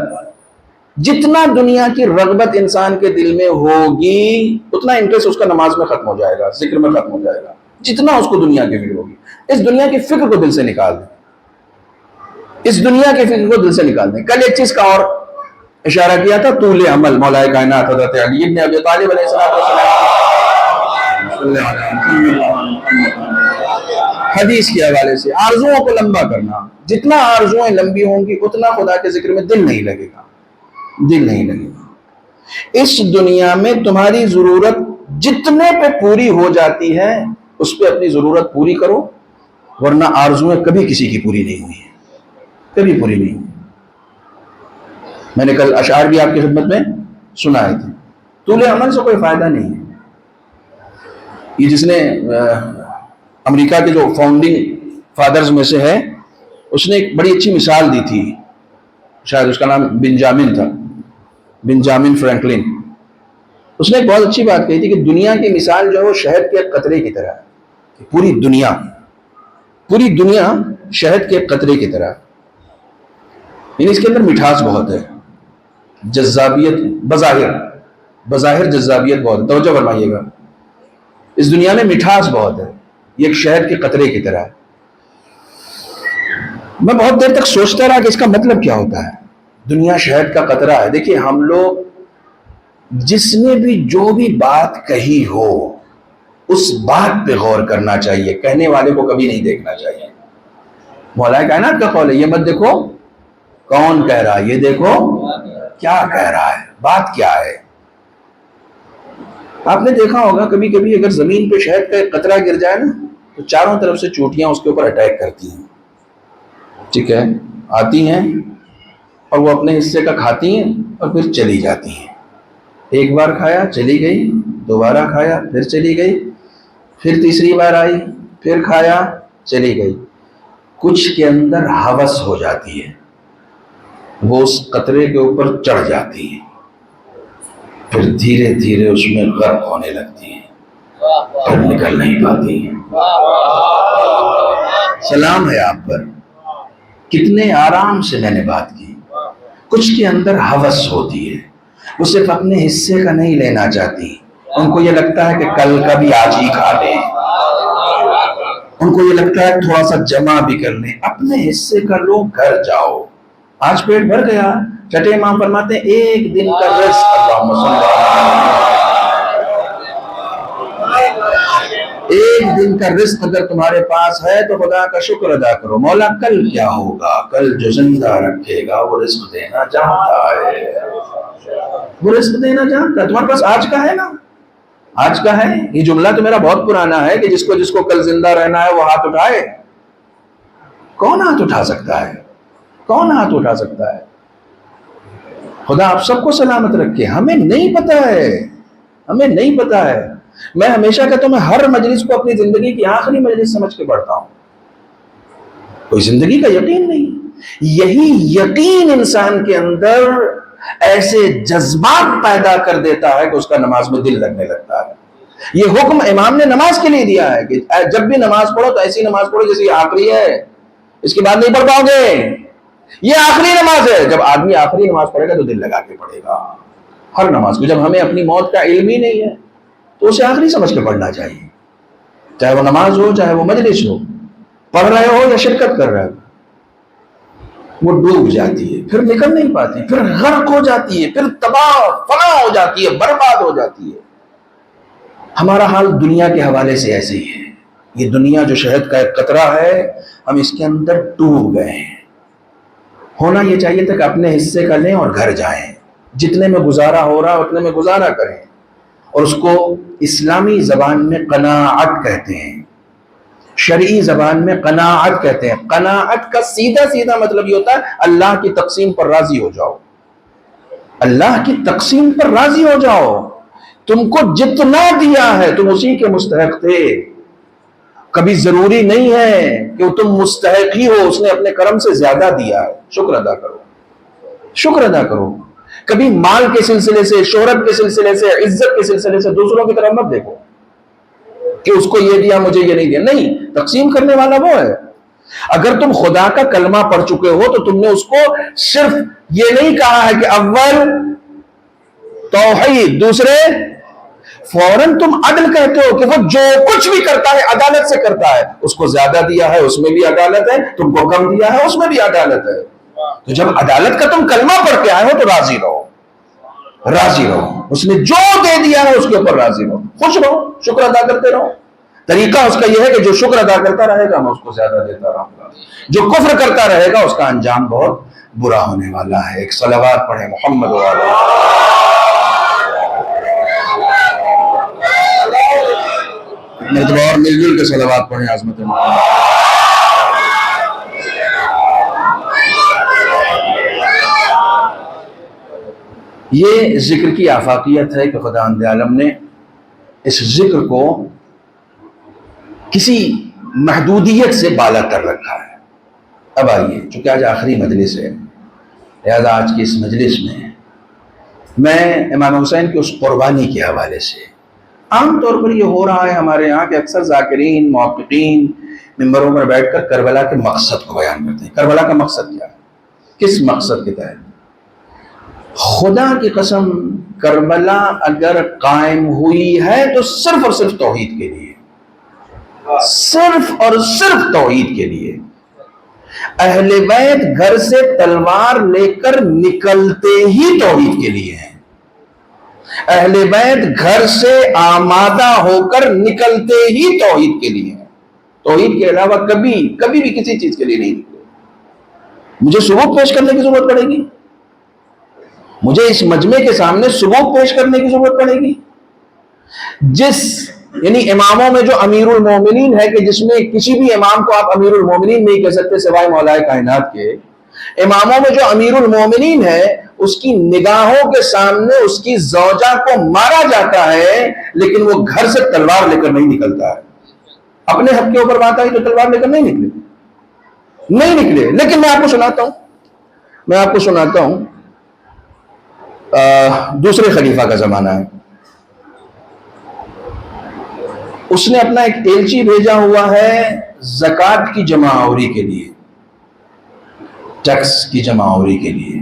جتنا دنیا کی رغبت انسان کے دل میں ہوگی اتنا انٹرسٹ اس کا نماز میں ختم ہو جائے گا، ذکر میں ختم ہو جائے گا۔ جتنا اس کو دنیا کی فکر ہوگی، اس دنیا کی فکر کو دل سے نکال دیں، اس دنیا کی فکر کو دل سے نکال دیں۔ کل ایک چیز کا اور اشارہ کیا تھا، طول عمل، مولا کائنات حضرت علی ابن ابی طالب علیہ السلام حدیث کے حوالے سے، آرزوؤں کو لمبا کرنا، جتنا آرزویں لمبی ہوں گی اتنا خدا کے ذکر میں دل نہیں لگے گا، دل نہیں لگے گا۔ اس دنیا میں تمہاری ضرورت جتنے پہ پوری ہو جاتی ہے اس پہ اپنی ضرورت پوری کرو، ورنہ آرزویں کبھی کسی کی پوری نہیں ہوئی ہیں، کبھی پوری نہیں ہوئی۔ میں نے کل اشعار بھی آپ کی خدمت میں سنائے تھے۔ طول عمل سے کوئی فائدہ نہیں ہے۔ یہ جس نے امریکہ کے جو فاؤنڈنگ فادرز میں سے ہے، اس نے ایک بڑی اچھی مثال دی تھی، شاید اس کا نام بنجامن تھا، بنجامن فرینکلن۔ اس نے ایک بہت اچھی بات کہی تھی کہ دنیا کی مثال جو ہے وہ شہد کے قطرے کی طرح ہے۔ پوری دنیا شہد کے قطرے کی طرح، یعنی اس کے اندر مٹھاس بہت ہے، جذابیت، بظاہر جذابیت بہت ہے۔ توجہ فرمائیے گا، اس دنیا میں مٹھاس بہت ہے، یہ ایک شہد کے قطرے کی طرح ہے۔ میں بہت دیر تک سوچتا رہا کہ اس کا مطلب کیا ہوتا ہے، دنیا شہد کا قطرہ ہے۔ دیکھیے ہم لوگ جس نے بھی جو بھی بات کہی ہو اس بات پہ غور کرنا چاہیے، کہنے والے کو کبھی نہیں دیکھنا چاہیے۔ مولا کائنات کا قول ہے، یہ مت دیکھو کون کہہ رہا ہے، یہ دیکھو کیا کہہ رہا ہے، بات کیا ہے۔ آپ نے دیکھا ہوگا کبھی کبھی اگر زمین پہ شہد کا ایک قطرہ گر جائے نا تو چاروں طرف سے چونٹیاں اس کے اوپر اٹیک کرتی ہیں، ٹھیک ہے، آتی ہیں اور وہ اپنے حصے کا کھاتی ہیں اور پھر چلی جاتی ہیں۔ ایک بار کھایا چلی گئی، دوبارہ کھایا پھر چلی گئی، پھر تیسری بار آئی پھر کھایا چلی گئی۔ کچھ کے اندر ہوس ہو جاتی ہے، وہ اس قطرے کے اوپر چڑھ جاتی ہیں، پھر دھیرے دھیرے اس میں غرق ہونے لگتی ہیں، پھر نکل نہیں پاتی ہیں۔ سلام ہے آپ پر، کتنے آرام سے میں نے بات کی۔ کچھ کے اندر ہوس ہوتی ہے، وہ صرف اپنے حصے کا نہیں لینا چاہتی، ان کو یہ لگتا ہے کہ کل کا بھی آج ہی کھا لیں، ان کو یہ لگتا ہے تھوڑا سا جمع بھی کر لیں، اپنے حصے کا لو، گھر جاؤ، آج پیٹ بھر گیا. چھٹے امام فرماتے ہیں ایک دن کا رزق, اللہم صلی ایک دن کا رزق اگر تمہارے پاس ہے تو خدا کا شکر ادا کرو. مولا کل کیا ہوگا, کل جو زندہ رکھے گا وہ رزق دینا جانتا ہے, وہ رزق دینا جانتا ہے. تمہارے پاس آج کا ہے نا, آج کا ہے. یہ جملہ تو میرا بہت پرانا ہے کہ جس کو کل زندہ رہنا ہے وہ ہاتھ اٹھائے. کون ہاتھ اٹھا سکتا ہے, کون ہاتھ اٹھا سکتا ہے؟ خدا آپ سب کو سلامت رکھے. ہمیں نہیں پتا ہے, ہمیں نہیں پتا ہے. میں ہمیشہ کہتا ہوں میں ہر مجلس کو اپنی زندگی کی آخری مجلس سمجھ کے پڑھتا ہوں. کوئی زندگی کا یقین نہیں. یہی یقین انسان کے اندر ایسے جذبات پیدا کر دیتا ہے کہ اس کا نماز میں دل لگنے لگتا ہے. یہ حکم امام نے نماز کے لیے دیا ہے کہ جب بھی نماز پڑھو تو ایسی نماز پڑھو جیسے یہ آخری ہے, اس کے بعد نہیں پڑھ پاؤ گے. یہ آخری نماز ہے. جب آدمی آخری نماز پڑھے گا تو دل لگا کے پڑھے گا ہر نماز کو. جب ہمیں اپنی موت کا علم ہی نہیں ہے تو اسے آخری سمجھ کے پڑھنا چاہیے, چاہے وہ نماز ہو چاہے وہ مجلس ہو. پڑھ رہے ہو یا شرکت کر رہے ہو, وہ ڈوب جاتی ہے, پھر نکل نہیں پاتی, پھر غرق ہو جاتی ہے, پھر تباہ فنا ہو جاتی ہے, برباد ہو جاتی ہے. ہمارا حال دنیا کے حوالے سے ایسے ہی ہے. یہ دنیا جو شہد کا ایک قطرہ ہے, ہم اس کے اندر ڈوب گئے ہیں. ہونا یہ چاہیے تھا کہ اپنے حصے کا لیں اور گھر جائیں, جتنے میں گزارا ہو رہا اتنے میں گزارا کریں. اور اس کو اسلامی زبان میں قناعت کہتے ہیں, شرعی زبان میں قناعت کہتے ہیں. قناعت کا سیدھا سیدھا مطلب یہ ہوتا ہے اللہ کی تقسیم پر راضی ہو جاؤ. اللہ کی تقسیم پر راضی ہو جاؤ. تم کو جتنا دیا ہے تم اسی کے مستحق تھے. کبھی ضروری نہیں ہے کہ تم مستحق ہی ہو, اس نے اپنے کرم سے زیادہ دیا ہے. شکر ادا کرو, شکر ادا کرو. کبھی مال کے سلسلے سے, شہرت کے سلسلے سے, عزت کے سلسلے سے دوسروں کی طرف مت دیکھو کہ اس کو یہ دیا مجھے یہ نہیں دیا. نہیں, تقسیم کرنے والا وہ ہے. اگر تم خدا کا کلمہ پڑھ چکے ہو تو تم نے اس کو صرف یہ نہیں کہا ہے کہ اول توحید, دوسرے فوراً تم عدل کہتے ہو کہ وہ جو کچھ بھی کرتا ہے عدالت سے کرتا ہے. اس کو زیادہ دیا ہے اس میں بھی عدالت ہے, تم کو کم دیا ہے اس میں بھی عدالت ہے. تو جب عدالت کا تم کلمہ پڑھ کے آئے ہو تو راضی رہو, راضی رہو. اس نے جو دے دیا ہے اس کے اوپر راضی رہو, خوش رہو, شکر ادا کرتے رہو. طریقہ اس کا یہ ہے کہ جو شکر ادا کرتا رہے گا میں اس کو زیادہ دیتا رہوں گا, جو کفر کرتا رہے گا اس کا انجام بہت برا ہونے والا ہے. ایک صلوات پڑھیں محمد والا. مرتبہ اور مل جل کے صلوات پڑھیں عظمت محمد. یہ ذکر کی آفاقیت ہے کہ خداوند عالم نے اس ذکر کو کسی محدودیت سے بالا تر رکھا ہے. اب آئیے, چونکہ آج آخری مجلس ہے, لہذا آج کی اس مجلس میں امام حسین کی اس قربانی کے حوالے سے, عام طور پر یہ ہو رہا ہے ہمارے یہاں کہ اکثر ذاکرین محققین ممبروں پر بیٹھ کر کربلا کے مقصد کو بیان کرتے ہیں. کربلا کا مقصد کیا ہے, کس مقصد کے تحت؟ خدا کی قسم کربلا اگر قائم ہوئی ہے تو صرف اور صرف توحید کے لیے, صرف اور صرف توحید کے لیے. اہل بیت گھر سے تلوار لے کر نکلتے ہی توحید کے لیے ہیں. اہل بیت گھر سے آمادہ ہو کر نکلتے ہی توحید کے لیے ہیں. توحید کے علاوہ کبھی بھی کسی چیز کے لیے نہیں نکلے. مجھے ثبوت پیش کرنے کی ضرورت پڑے گی, مجھے اس مجمع کے سامنے ثبوت پیش کرنے کی ضرورت پڑے گی. جس یعنی اماموں میں جو امیر المومنین ہے کہ جس میں کسی بھی امام کو آپ امیر المومنین نہیں کہہ سکتے سوائے مولا کائنات کے, اماموں میں جو امیر المومنین ہے اس کی نگاہوں کے سامنے اس کی زوجہ کو مارا جاتا ہے لیکن وہ گھر سے تلوار لے کر نہیں نکلتا ہے. اپنے حق کے اوپر بات آئی تو تلوار لے کر نہیں نکلے. لیکن میں آپ کو سناتا ہوں دوسرے خلیفہ کا زمانہ ہے. اس نے اپنا ایک ایلچی بھیجا ہوا ہے زکوٰۃ کی جمع آوری کے لیے, ٹیکس کی جمع آوری کے لیے.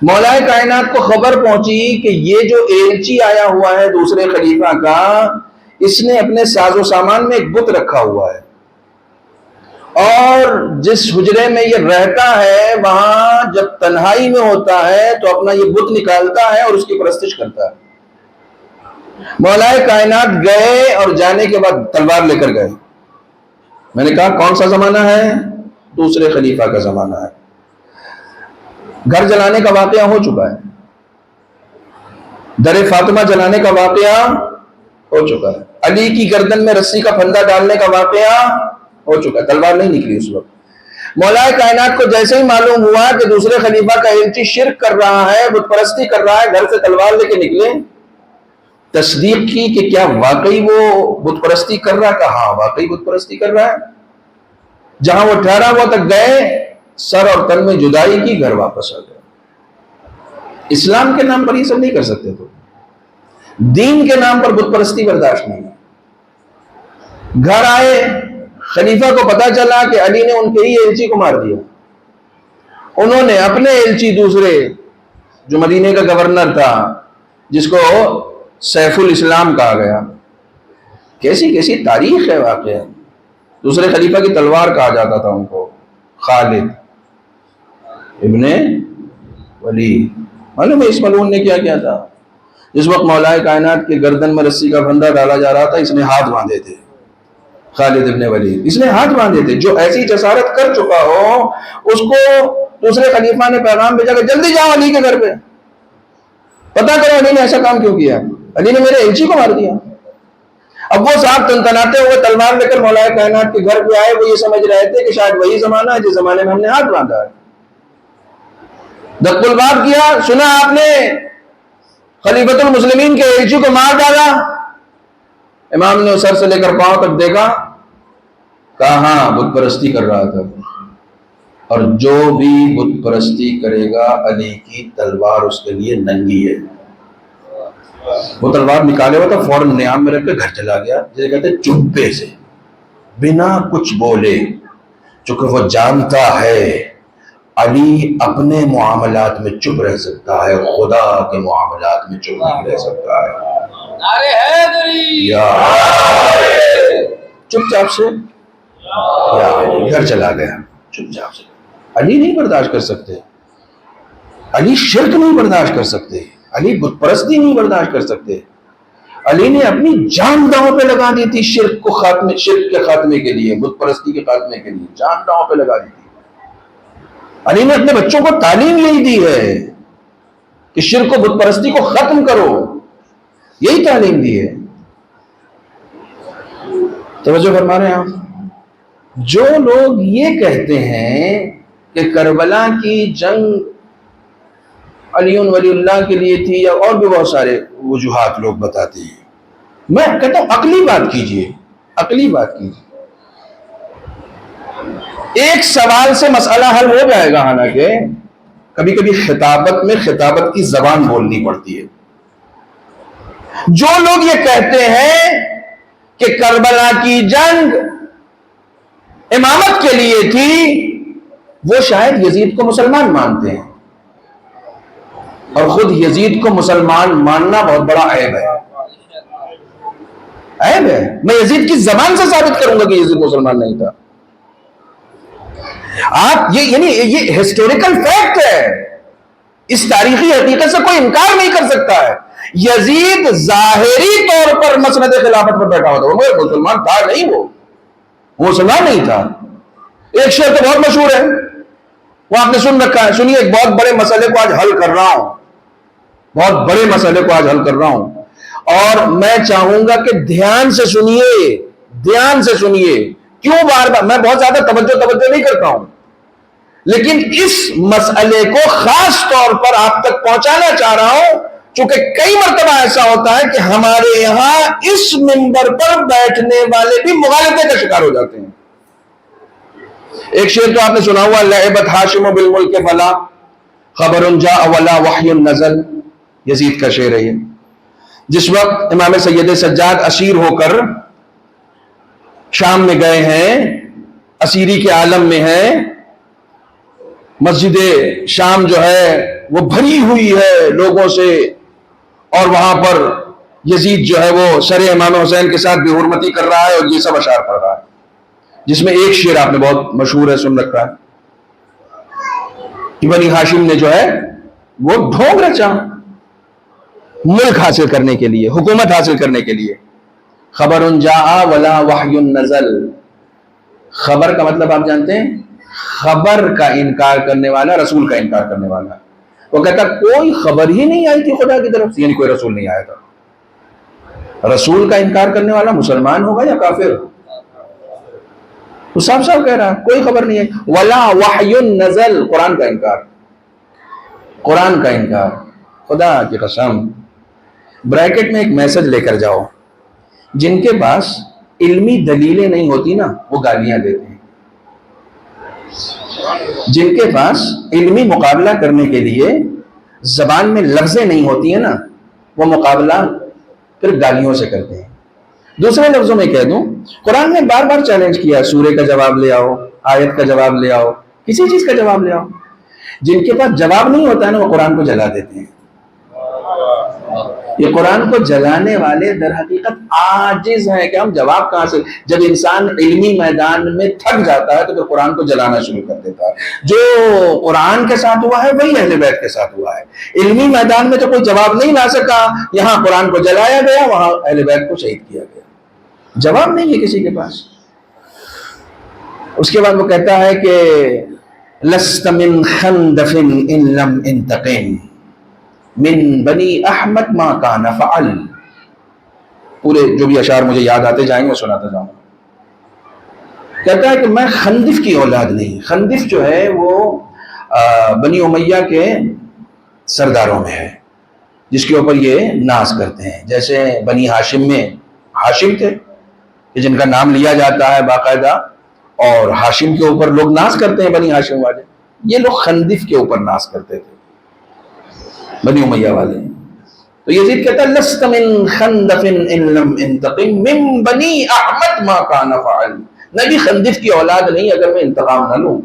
مولا کائنات کو خبر پہنچی کہ یہ جو ایلچی آیا ہوا ہے دوسرے خلیفہ کا, اس نے اپنے ساز و سامان میں ایک بت رکھا ہوا ہے اور جس حجرے میں یہ رہتا ہے وہاں جب تنہائی میں ہوتا ہے تو اپنا یہ بت نکالتا ہے اور اس کی پرستش کرتا ہے۔ مولا کائنات گئے اور جانے کے بعد تلوار لے کر گئے۔ میں نے کہا کون سا زمانہ ہے؟ دوسرے خلیفہ کا زمانہ ہے۔ گھر جلانے کا واقعہ ہو چکا ہے، در فاطمہ جلانے کا واقعہ ہو چکا ہے، علی کی گردن میں رسی کا پھندا ڈالنے کا واقعہ ہو چکا ہے، تلوار نہیں نکلی اس وقت۔ مولا کائنات کو جیسے ہی معلوم ہوا کہ دوسرے خلیفہ کا ایلچی شرک کر رہا ہے، بت پرستی کر رہا ہے، گھر سے تلوار لے کے نکلے، تصدیق کی کہ کیا واقعی وہ بت پرستی کر رہا ہے؟ کہ ہاں واقعی بت پرستی کر رہا ہے۔ جہاں وہ ٹھہرا ہوا تک گئے، سر اور تن میں جدائی کی، گھر واپس آ گئے۔ اسلام کے نام پر یہ سب نہیں کر سکتے، تو دین کے نام پر بت پرستی برداشت نہیں ہے۔ گھر آئے، خلیفہ کو پتا چلا کہ علی نے ان کے ہی ایلچی کو مار دیا۔ انہوں نے اپنے ایلچی دوسرے، جو مدینے کا گورنر تھا، جس کو سیف الاسلام کہا گیا، کیسی کیسی تاریخ ہے واقعہ۔ دوسرے خلیفہ کی تلوار کہا جاتا تھا ان کو، خالد ابن ولید۔ معلوم ہے اس ملعون نے کیا کیا تھا؟ جس وقت مولا کائنات کے گردن میں رسی کا پھندا ڈالا جا رہا تھا، اس نے ہاتھ باندھے تھے، خالد ابن ولید، اس نے ہاتھ باندھے تھے۔ جو ایسی جسارت کر چکا ہو، اس کو دوسرے خلیفہ نے پیغام بھیجا کہ جلدی جاؤ علی کے گھر پہ، پتا کرو علی نے ایسا کام کیوں کیا، علی نے میرے ایلچی کو مار دیا۔ اب وہ صاحب تنتناتے ہوئے تلوار لے کر مولا کائنات کے گھر پہ آئے، وہ یہ سمجھ رہے تھے کہ شاید وہی زمانہ ہے جس زمانے میں ہم نے ہاتھ باندھا ہے۔ دق الباب کیا، سنا آپ نے خلیفۃ المسلمین کے ایلچی کو مار ڈالا؟ امام نے سر سے لے کر پاؤں تک دیکھا، کہا ہاں بت پرستی کر رہا تھا، اور جو بھی بت پرستی کرے گا علی کی تلوار اس کے لیے ننگی ہے۔ وہ تلوار نکالے ہوا تھا، فوراً نیام میں رکھ کے گھر چلا گیا، جسے کہتے ہیں چپے سے، بنا کچھ بولے، چونکہ وہ جانتا ہے علی اپنے معاملات میں چپ رہ سکتا ہے، خدا کے معاملات میں چپ نہیں رہ سکتا ہے۔ چپ چاپ سے گھر چلا گیا، چپ چاپ سے۔ علی نہیں برداشت کر سکتے، علی شرک نہیں برداشت کر سکتے، علی بت پرستی نہیں برداشت کر سکتے۔ علی نے اپنی جان داؤں پہ لگا دی تھی شرک کے خاتمے کے لیے، بت پرستی کے خاتمے کے لیے جان داؤں پہ لگا دی تھی۔ علی نے اپنے بچوں کو تعلیم یہی دی ہے کہ شرک و بت پرستی کو ختم کرو، یہی تعلیم دی ہے۔ توجہ فرما رہے ہیں آپ؟ جو لوگ یہ کہتے ہیں کہ کربلا کی جنگ علی ولی اللہ کے لیے تھی، یا اور بھی بہت سارے وجوہات لوگ بتاتے ہیں، میں کہتا ہوں عقلی بات کیجئے، عقلی بات کیجئے۔ ایک سوال سے مسئلہ حل ہو جائے گا، حالانکہ کبھی کبھی خطابت میں خطابت کی زبان بولنی پڑتی ہے۔ جو لوگ یہ کہتے ہیں کہ کربلا کی جنگ امامت کے لیے تھی، وہ شاید یزید کو مسلمان مانتے ہیں، اور خود یزید کو مسلمان ماننا بہت بڑا عیب ہے۔ عیب ہے، میں یزید کی زبان سے ثابت کروں گا کہ یزید مسلمان نہیں تھا۔ آپ یہ ہسٹوریکل فیکٹ ہے، اس تاریخی حقیقت سے کوئی انکار نہیں کر سکتا ہے۔ یزید ظاہری طور پر مسند خلافت پر بیٹھا ہوتا، وہ مسلمان تھا نہیں، وہ مسلمان نہیں تھا۔ ایک شعر تو بہت مشہور ہے، وہ آپ نے سن رکھا ہے، سنیے، ایک بہت بڑے مسئلے کو آج حل کر رہا ہوں، بہت بڑے مسئلے کو آج حل کر رہا ہوں، اور میں چاہوں گا کہ دھیان سے سنیے، دھیان سے سنیے۔ کیوں بار بار میں بہت زیادہ توجہ نہیں کرتا ہوں، لیکن اس مسئلے کو خاص طور پر آپ تک پہنچانا چاہ رہا ہوں، چونکہ کئی مرتبہ ایسا ہوتا ہے کہ ہمارے یہاں اس منبر پر بیٹھنے والے بھی مغالطے کا شکار ہو جاتے ہیں۔ ایک شعر تو آپ نے سنا ہوا، لعبت ہاشم بالملک فلا خبر جاء ولا وحی نزل، یزید کا شعر ہے یہ۔ جس وقت امام سید سجاد اسیر ہو کر شام میں گئے ہیں، اسیری کے عالم میں ہیں، مسجد شام جو ہے وہ بھری ہوئی ہے لوگوں سے، اور وہاں پر یزید جو ہے وہ سر امام حسین کے ساتھ بے حرمتی کر رہا ہے اور یہ سب اشعار پڑھ رہا ہے۔ جس میں ایک شعر آپ نے بہت مشہور ہے، سن رکھا ہے کہ بنی ہاشم نے جو ہے وہ ڈھونگ رچا ملک حاصل کرنے کے لیے، حکومت حاصل کرنے کے لیے. خبر جاء ولا وحی نزل. خبر کا مطلب آپ جانتے ہیں؟ خبر کا انکار کرنے والا، رسول کا انکار کرنے والا. وہ کہتا کوئی خبر ہی نہیں آئی تھی خدا کی طرف سے، یعنی کوئی رسول نہیں آیا تھا. رسول کا انکار کرنے والا مسلمان ہوگا یا کافر؟ وہ صاف صاف کہہ رہا کوئی خبر نہیں ہے. ولا وحی نزل، قرآن کا انکار، قرآن کا انکار. خدا کی قسم، بریکٹ میں ایک میسج لے کر جاؤ. جن کے پاس علمی دلیلیں نہیں ہوتی نا وہ گالیاں دیتے ہیں. جن کے پاس علمی مقابلہ کرنے کے لیے زبان میں لفظیں نہیں ہوتی ہیں نا وہ مقابلہ پھر گالیوں سے کرتے ہیں. دوسرے لفظوں میں کہہ دوں، قرآن نے بار بار چیلنج کیا، سورے کا جواب لے آؤ، آیت کا جواب لے آؤ، کسی چیز کا جواب لے آؤ. جن کے پاس جواب نہیں ہوتا ہے نا وہ قرآن کو جلا دیتے ہیں. یہ قرآن کو جلانے والے در حقیقت عاجز ہیں کہ ہم جواب کہاں سے. جب انسان علمی میدان میں تھک جاتا ہے تو پھر قرآن کو جلانا شروع کر دیتا ہے. جو قرآن کے ساتھ ہوا ہے وہی اہل بیت کے ساتھ ہوا ہے. علمی میدان میں تو کوئی جواب نہیں لا سکا، یہاں قرآن کو جلایا گیا، وہاں اہل بیت کو شہید کیا گیا. جواب نہیں ہے کسی کے پاس. اس کے بعد وہ کہتا ہے کہ لست من خندف ان لم انتقم من بنی احمد ما کان فعل. پورے جو بھی اشعار مجھے یاد آتے جائیں گے وہ سناتا جاؤں. کہتا ہے کہ میں خندف کی اولاد نہیں. خندف جو ہے وہ بنی امیہ کے سرداروں میں ہے جس کے اوپر یہ ناز کرتے ہیں. جیسے بنی ہاشم میں ہاشم تھے کہ جن کا نام لیا جاتا ہے باقاعدہ، اور ہاشم کے اوپر لوگ ناز کرتے ہیں بنی ہاشم والے. یہ لوگ خندف کے اوپر ناز کرتے تھے بنی امیہ والے. تو یزید کہتا ہے لست من خندف ان لم انتقم من بنی احمد ما کان فعل. میں بھی خندف کی اولاد نہیں اگر میں انتقام نہ لوں.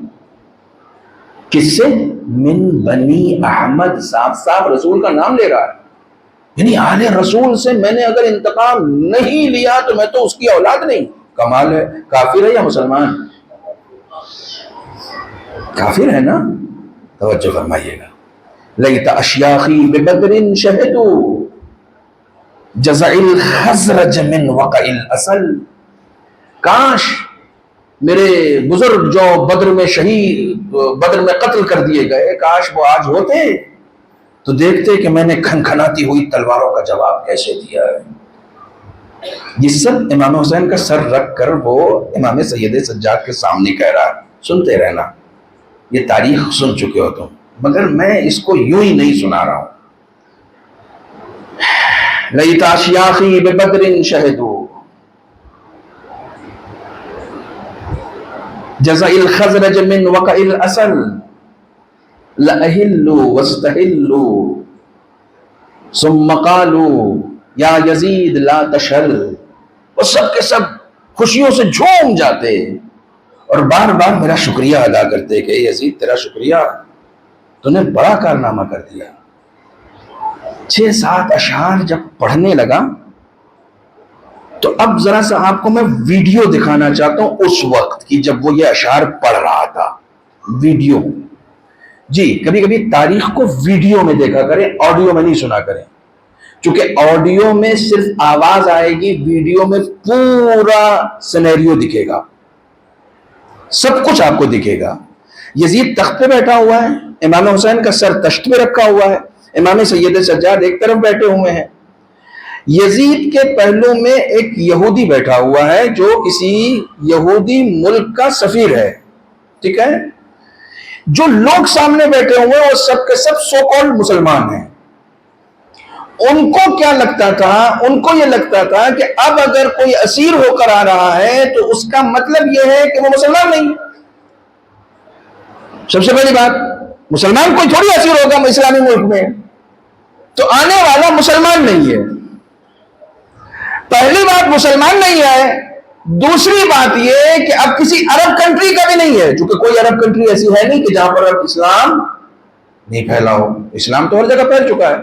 کس سے؟ من بنی احمد. صاف صاف رسول کا نام لے رہا ہے، یعنی آل رسول سے میں نے اگر انتقام نہیں لیا تو میں تو اس کی اولاد نہیں. کمال ہے. کافر ہے یا مسلمان؟ کافر ہے نا. توجہ فرمائیے گا. لیت اشیاخی ببدر شہدوا جزع الخزرج من وقع الاسل. کاش میرے بزرگ جو بدر میں شہید، بدر میں قتل کر دیے گئے، کاش وہ آج ہوتے تو دیکھتے کہ میں نے کھنکھناتی ہوئی تلواروں کا جواب کیسے دیا ہے. یہ سب امام حسین کا سر رکھ کر وہ امام سید سجاد کے سامنے کہہ رہا ہے. سنتے رہنا، یہ تاریخ سن چکے ہو تم، مگر میں اس کو یوں ہی نہیں سنا رہا ہوں. لیت اشیاخی ببدر شہدوا جزع الخزرج من وقع الاسل لأہلوا واستہلوا ثم قالوا یا یزید لا تشل. وہ سب کے سب خوشیوں سے جھوم جاتے اور بار بار میرا شکریہ ادا کرتے کہ یزید تیرا شکریہ، تو نے بڑا کارنامہ کر دیا. 6-7 اشعار جب پڑھنے لگا تو اب ذرا سا آپ کو میں ویڈیو دکھانا چاہتا ہوں اس وقت کی جب وہ یہ اشعار پڑھ رہا تھا. ویڈیو جی کبھی کبھی تاریخ کو ویڈیو میں دیکھا کریں، آڈیو میں نہیں سنا کریں، چونکہ آڈیو میں صرف آواز آئے گی، ویڈیو میں پورا سینیریو دکھے گا، سب کچھ آپ کو دکھے گا. یزید تخت پہ بیٹھا ہوا ہے، امام حسین کا سر تشت پہ رکھا ہوا ہے، امام سید سجاد ایک طرف بیٹھے ہوئے ہیں. یزید کے پہلو میں ایک یہودی بیٹھا ہوا ہے جو کسی یہودی ملک کا سفیر ہے. ٹھیک ہے. جو لوگ سامنے بیٹھے ہوئے وہ سب کے سب سو کالڈ مسلمان ہیں. ان کو کیا لگتا تھا؟ ان کو یہ لگتا تھا کہ اب اگر کوئی اسیر ہو کر آ رہا ہے تو اس کا مطلب یہ ہے کہ وہ مسلمان نہیں. سب سے بڑی بات، مسلمان کوئی تھوڑی اسیر ہوگا اسلامی ملک میں، تو آنے والا مسلمان نہیں ہے. پہلی بات مسلمان نہیں ہے. دوسری بات یہ کہ اب کسی عرب کنٹری کا بھی نہیں ہے، چونکہ کوئی عرب کنٹری ایسی ہے نہیں کہ جہاں پر اب اسلام نہیں پھیلا ہو. اسلام تو ہر جگہ پھیل چکا ہے.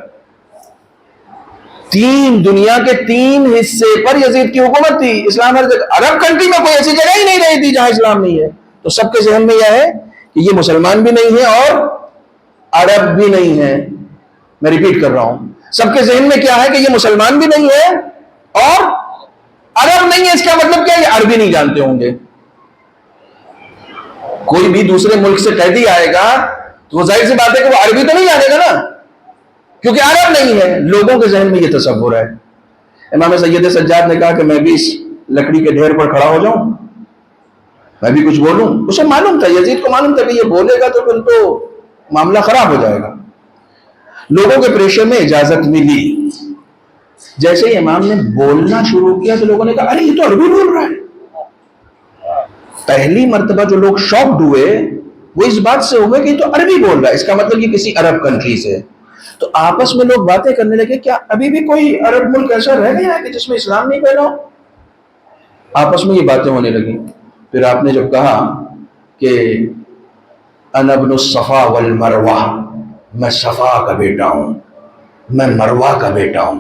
تین دنیا کے تین حصے پر یزید کی حکومت تھی. اسلام ہر جگہ, عرب کنٹری میں کوئی ایسی جگہ ہی نہیں رہی تھی جہاں اسلام نہیں ہے. تو سب کے ذہن میں یہ ہے کہ یہ مسلمان بھی نہیں ہے اور عرب بھی نہیں ہے. میں ریپیٹ کر رہا ہوں, سب کے ذہن میں کیا ہے کہ یہ مسلمان بھی نہیں ہے اور عرب نہیں ہے. اس کا مطلب کیا ہے؟ یہ عربی نہیں جانتے ہوں گے. کوئی بھی دوسرے ملک سے قیدی آئے گا تو وہ ظاہر سی بات ہے کہ وہ عربی تو نہیں جانے گا نا, کیونکہ عرب نہیں ہے. لوگوں کے ذہن میں یہ تصور ہے. امام سید سجاد نے کہا کہ میں بھی اس لکڑی کے ڈھیر پر کھڑا ہو جاؤں, میں بھی کچھ بولوں. اسے معلوم تھا, یزید کو معلوم تھا کہ یہ بولے گا تو پھر تو معاملہ خراب ہو جائے گا. لوگوں کے پریشر میں اجازت ملی. جیسے ہی امام نے بولنا شروع کیا تو لوگوں نے کہا ارے یہ تو عربی بول رہا ہے. پہلی مرتبہ جو لوگ شاکڈ ہوئے وہ اس بات سے ہوئے کہ یہ تو عربی بول رہا ہے, اس کا مطلب یہ کسی عرب کنٹری سے. تو آپس میں لوگ باتیں کرنے لگے, کیا ابھی بھی کوئی عرب ملک ایسا رہ گیا ہے کہ جس میں اسلام نہیں پھیلا ہو؟ آپس میں یہ باتیں ہونے لگی. پھر آپ نے جب کہا کہ انا ابن الصفا والمروہ, میں صفا کا بیٹا ہوں, میں مروہ کا بیٹا ہوں,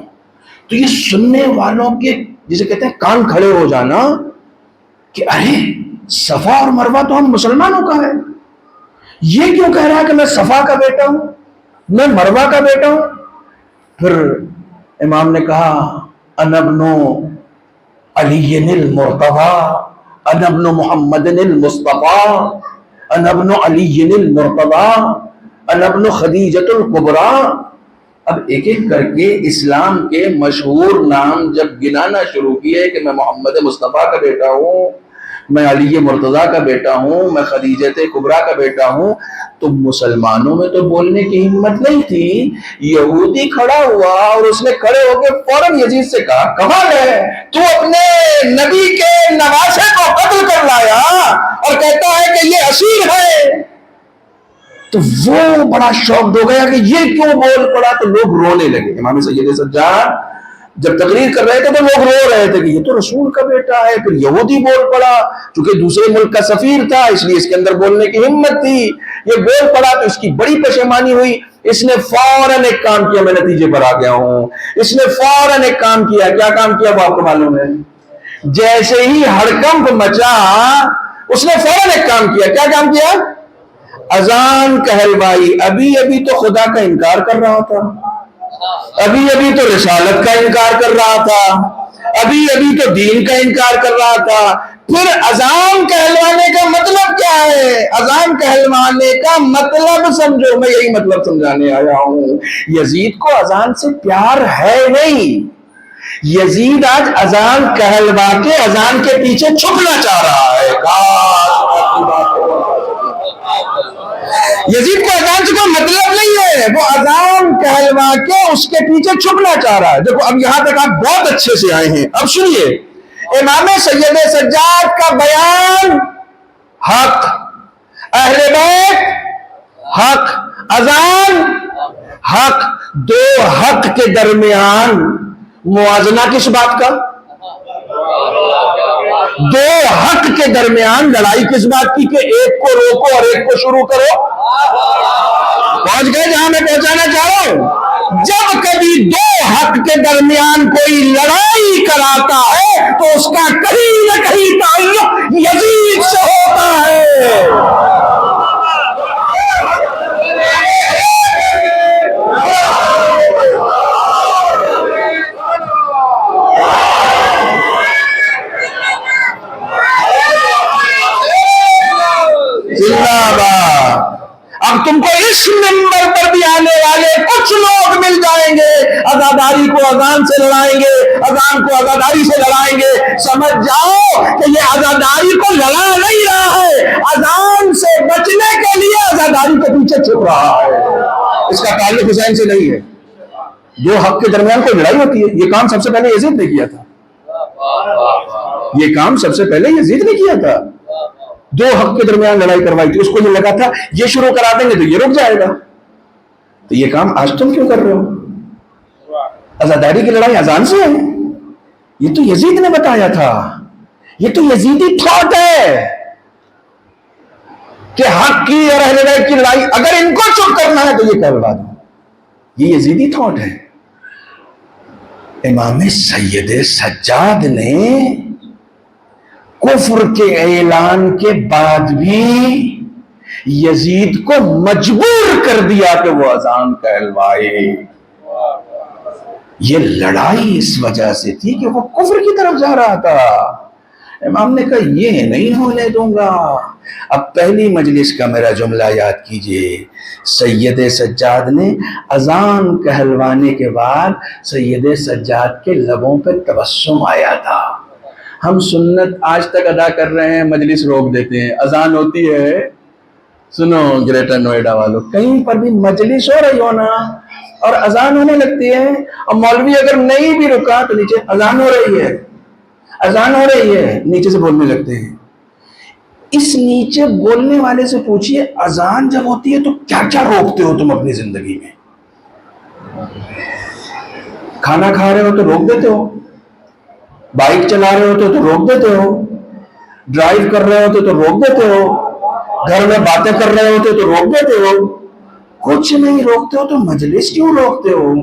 تو یہ سننے والوں کے جسے کہتے ہیں کان کھڑے ہو جانا کہ ارے صفا اور مروہ تو ہم مسلمانوں کا ہے, یہ کیوں کہہ رہا ہے کہ میں صفا کا بیٹا ہوں, میں مروہ کا بیٹا ہوں؟ پھر امام نے کہا انا ابن علی المرتضی, انا ابن محمد المصطفی, انا ابن علی المرتضی, انا ابن خدیجۃ الکبریٰ. اب ایک ایک کر کے اسلام کے مشہور نام جب گنانا شروع کیے کہ میں محمد مصطفیٰ کا بیٹا ہوں, میں علی مرتضیٰ کا بیٹا ہوں, میں خدیجۃ کبریٰ کا بیٹا ہوں, تو مسلمانوں میں تو بولنے کی ہمت نہیں تھی. یہودی کھڑا ہوا اور اس نے کھڑے ہو کے فوراً یزید سے کہا کمال ہے, تو اپنے نبی کے نواسے کو قتل کر لایا اور کہتا ہے کہ یہ اسیر ہے. تو وہ بڑا شوق ہو گیا کہ یہ کیوں بول پڑا, تو لوگ رونے لگے. امام سید سجاد جب تقریر کر رہے تھے تو لوگ رو رہے تھے کہ یہ تو رسول کا بیٹا ہے. پھر یہودی بول پڑا, چونکہ دوسرے ملک کا سفیر تھا اس لیے اس کے اندر بولنے کی ہمت تھی, یہ بول پڑا تو اس کی بڑی پشیمانی ہوئی. اس نے فوراً ایک کام کیا, میں نتیجے پر آ گیا ہوں, اس نے فوراً ایک کام کیا. کیا کام کیا وہ آپ کو معلوم ہے؟ جیسے ہی ہڑکمپ مچا اس نے فوراً ایک کام کیا. کیا کام کیا؟ اذان کہلوائی. ابھی ابھی تو خدا کا انکار کر رہا تھا, ابھی ابھی تو رسالت کا انکار کر رہا تھا, ابھی ابھی تو دین کا انکار کر رہا تھا. پھر اذان کہلوانے کا مطلب کیا ہے؟ اذان کہلوانے کا مطلب سمجھو, میں یہی مطلب سمجھانے آیا ہوں. یزید کو اذان سے پیار ہے نہیں, یزید آج اذان کہلوا کے اذان کے پیچھے چھپنا چاہ رہا ہے. یزید کو اذان سے کوئی مطلب نہیں ہے, وہ اذان کہلوا کے اس کے پیچھے چھپنا چاہ رہا ہے. دیکھو اب یہاں تک آپ بہت اچھے سے آئے ہیں, اب سنیے. امام سید سجاد کا بیان حق, اہل بیت حق, اذان حق. دو حق کے درمیان موازنہ کس بات کا؟ دو حق کے درمیان لڑائی کس بات کی کہ ایک کو روکو اور ایک کو شروع کرو. پہنچ گئے جہاں میں پہنچانا چاہ رہا ہوں. جب کبھی دو حق کے درمیان کوئی لڑائی کراتا ہے تو اس کا کہیں نہ کہیں تعلق یزید سے ہوتا ہے. اب تم کو اس ممبر پر بھی آنے والے کچھ لوگ مل جائیں گے, عزاداری کو اذان سے لڑائیں گے, اذان کو عزاداری سے لڑائیں گے. سمجھ جاؤ کہ یہ عزاداری کو لڑا نہیں رہا ہے, اذان سے بچنے کے لیے عزاداری کے پیچھے چھپ رہا ہے. اس کا تعلق حسین سے نہیں ہے. دو حق کے درمیان کوئی لڑائی ہوتی ہے, یہ کام سب سے پہلے یزید نے کیا تھا. یہ کام سب سے پہلے یزید نے کیا تھا. دو حق کے درمیان لڑائی کروائی تھی. اس کو یہ لگا تھا یہ شروع کرا دیں گے تو یہ رک جائے گا, تو یہ کام آج تم کیوں کر رہے ہو؟ عزاداری کی لڑائی اذان سے ہے, یہ تو یزید نے بتایا تھا, یہ تو یزیدی تھاٹ ہے کہ حق کی اور اہل بیت کی لڑائی اگر ان کو چپ کرنا ہے تو یہ کروا دو. یہ یزیدی تھاٹ ہے. امام سید سجاد نے کفر کے اعلان کے بعد بھی یزید کو مجبور کر دیا کہ وہ اذان کہلوائے. یہ لڑائی اس وجہ سے تھی کہ وہ کفر کی طرف جا رہا تھا. امام نے کہا یہ نہیں ہونے دوں گا. اب پہلی مجلس کا میرا جملہ یاد کیجئے. سید سجاد نے اذان کہلوانے کے بعد سید سجاد کے لبوں پہ تبسم آیا تھا. ہم سنت آج تک ادا کر رہے ہیں، مجلس روک دیتے ہیں. اذان ہوتی ہے، سنو گریٹر نوئیڈا والوں، کہیں پر بھی مجلس ہو رہی ہو نا اور اذان ہونے لگتی ہے اور مولوی اگر نہیں بھی رکا تو نیچے اذان ہو رہی ہے، اذان ہو رہی ہے، نیچے سے بولنے لگتے ہیں. اس نیچے بولنے والے سے پوچھئے اذان جب ہوتی ہے تو کیا کیا روکتے ہو تم اپنی زندگی میں؟ کھانا کھا رہے ہو تو روک دیتے ہو، بائک چلا رہے ہوتے تو روک دیتے ہو، ڈرائیو کر رہے ہوتے تو روک دیتے ہو، گھر میں باتیں کر رہے ہوتے تو روک دیتے ہو. کچھ نہیں روکتے ہو تو مجلس کیوں روکتے ہو؟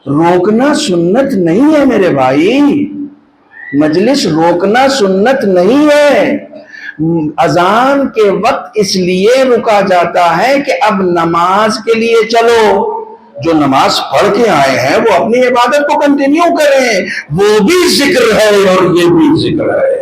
روکنا سنت نہیں ہے میرے بھائی، مجلس روکنا سنت نہیں ہے. اذان کے وقت اس لیے رکا جاتا ہے کہ اب نماز کے لیے چلو. جو نماز پڑھ کے آئے ہیں وہ اپنی عبادت کو کنٹینیو کریں، وہ بھی ذکر ہے اور یہ بھی ذکر ہے.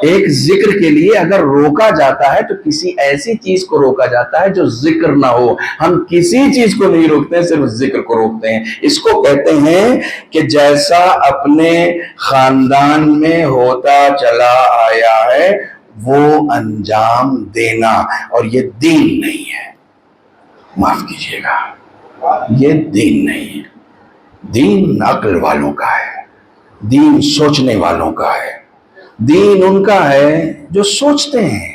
ایک ذکر کے لیے اگر روکا جاتا ہے تو کسی ایسی چیز کو روکا جاتا ہے جو ذکر نہ ہو. ہم کسی چیز کو نہیں روکتے ہیں، صرف ذکر کو روکتے ہیں. اس کو کہتے ہیں کہ جیسا اپنے خاندان میں ہوتا چلا آیا ہے وہ انجام دینا، اور یہ دین نہیں ہے. معاف کیجیے گا، یہ دین نہیں ہے. دین عقل والوں کا ہے، دین سوچنے والوں کا ہے. دین ان کا ہے جو سوچتے ہیں.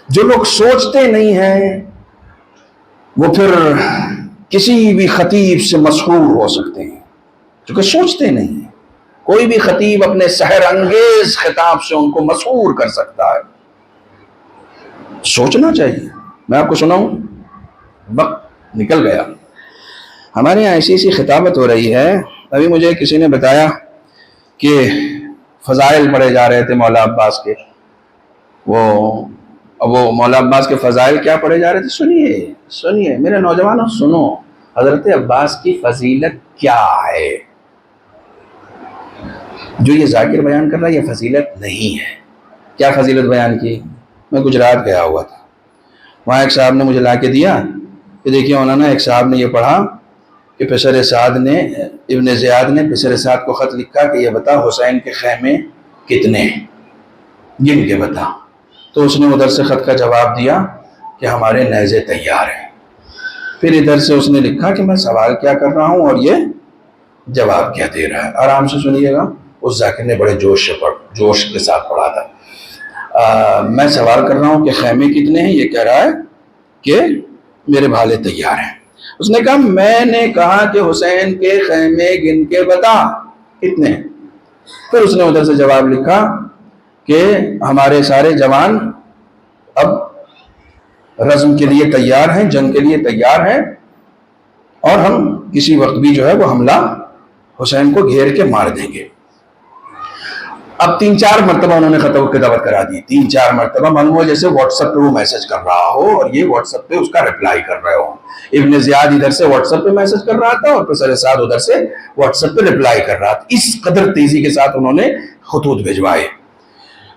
جو لوگ سوچتے نہیں ہیں وہ پھر کسی بھی خطیب سے مسحور ہو سکتے ہیں، کیونکہ سوچتے نہیں ہیں. کوئی بھی خطیب اپنے سحر انگیز خطاب سے ان کو مسحور کر سکتا ہے. سوچنا چاہیے. میں آپ کو سناؤں، وقت نکل گیا. ہمارے یہاں ایسی خطابت ہو رہی ہے. ابھی مجھے کسی نے بتایا کہ فضائل پڑھے جا رہے تھے مولا عباس کے. وہ مولا عباس کے فضائل کیا پڑھے جا رہے تھے؟ سنیے میرے نوجوانوں، سنو. حضرت عباس کی فضیلت کیا ہے؟ جو یہ ذاکر بیان کر رہا ہے یہ فضیلت نہیں ہے. کیا فضیلت بیان کی؟ میں گجرات گیا ہوا تھا، وہاں ایک صاحب نے مجھے لا کے دیا کہ دیکھیے مولانا، ایک صاحب نے یہ پڑھا کہ پسر سعد نے، ابن زیاد نے پسر سعد کو خط لکھا کہ یہ بتا حسین کے خیمے کتنے ہیں، گن کے بتا. تو اس نے ادھر سے خط کا جواب دیا کہ ہمارے نیزے تیار ہیں. پھر ادھر سے اس نے لکھا کہ میں سوال کیا کر رہا ہوں اور یہ جواب کیا دے رہا ہے. آرام سے سنیے گا. اس ذاکر نے بڑے جوش کے ساتھ پڑھا تھا. میں سوال کر رہا ہوں کہ خیمے کتنے ہیں، یہ کہہ رہا ہے کہ میرے بھالے تیار ہیں. اس نے کہا میں نے کہا کہ حسین کے خیمے گن کے بتا کتنے ہیں. پھر اس نے ادھر سے جواب لکھا کہ ہمارے سارے جوان اب رزم کے لیے تیار ہیں، جنگ کے لیے تیار ہیں، اور ہم کسی وقت بھی جو ہے وہ حملہ حسین کو گھیر کے مار دیں گے. اب 3-4 مرتبہ انہوں نے خطاب کتابت کرا دی. 3-4 مرتبہ معلوم جیسے واٹس ایپ پہ وہ میسج کر رہا ہو اور یہ واٹس ایپ پہ اس کا رپلائی کر رہے ہو. ابن زیاد ادھر سے واٹس ایپ پہ میسج کر رہا تھا اور پسر سعد ادھر سے واٹس ایپ پہ رپلائی کر رہا تھا. اس قدر تیزی کے ساتھ انہوں نے خطوط بھیجوائے.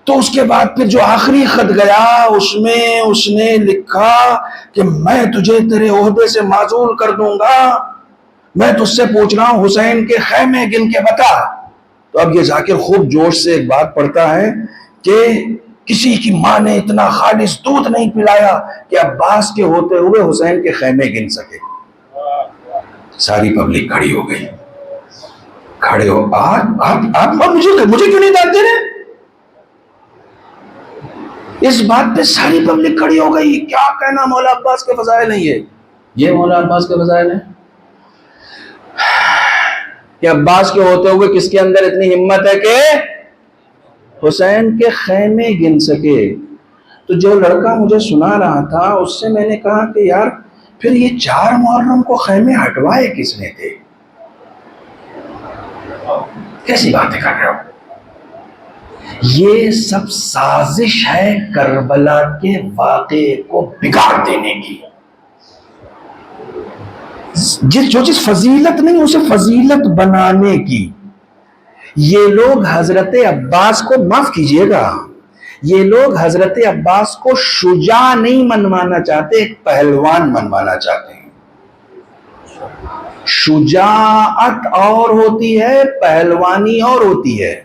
تو اس کے بعد پھر جو آخری خط گیا اس میں اس نے لکھا کہ میں تجھے تیرے عہدے سے معزول کر دوں گا، میں تجھ سے پوچھ رہا ہوں حسین کے خیمے گن کے بتا. تو اب یہ ذاکر خوب جوش سے ایک بات پڑھتا ہے کہ کسی کی ماں نے اتنا خالص دودھ نہیں پلایا کہ عباس کے ہوتے ہوئے حسین کے خیمے گن سکے. ساری پبلک کھڑی ہو گئی. کھڑے ہو آپ مجھے کیوں نہیں ڈانٹتے رہے؟ اس بات پہ ساری پبلک کھڑی ہو گئی. کیا کہنا مولا عباس کے فضائل ہیں. یہ مولا عباس کے فضائل ہیں کہ عباس کے ہوتے ہوئے کس کے اندر اتنی ہمت ہے کہ حسین کے خیمے گن سکے. تو جو لڑکا مجھے سنا رہا تھا اس سے میں نے کہا کہ یار پھر یہ 4 محرم کو خیمے ہٹوائے کس نے تھے؟ کیسی باتیں کر رہے ہو؟ یہ سب سازش ہے کربلا کے واقعے کو بگاڑ دینے کی. جو چیز فضیلت نہیں اسے فضیلت بنانے کی. یہ لوگ حضرت عباس کو، معاف کیجئے گا، یہ لوگ حضرت عباس کو شجاع نہیں منوانا چاہتے، ایک پہلوان منوانا چاہتے ہیں. شجاعت اور ہوتی ہے، پہلوانی اور ہوتی ہے.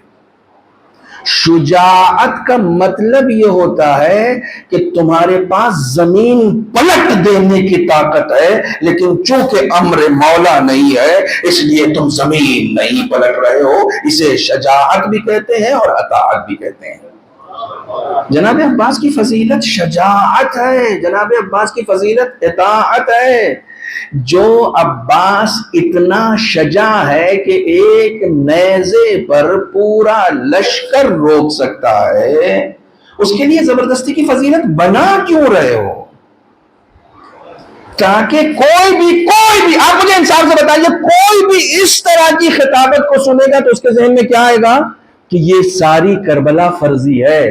شجاعت کا مطلب یہ ہوتا ہے کہ تمہارے پاس زمین پلٹ دینے کی طاقت ہے، لیکن چونکہ امر مولا نہیں ہے اس لیے تم زمین نہیں پلٹ رہے ہو. اسے شجاعت بھی کہتے ہیں اور اطاعت بھی کہتے ہیں. جناب عباس کی فضیلت شجاعت ہے، جناب عباس کی فضیلت اطاعت ہے. جو عباس اتنا شجاع ہے کہ ایک نیزے پر پورا لشکر روک سکتا ہے، اس کے لیے زبردستی کی فضیلت بنا کیوں رہے ہو؟ تاکہ کوئی بھی آپ مجھے انصاف سے بتائیے، کوئی بھی اس طرح کی خطابت کو سنے گا تو اس کے ذہن میں کیا آئے گا کہ یہ ساری کربلا فرضی ہے،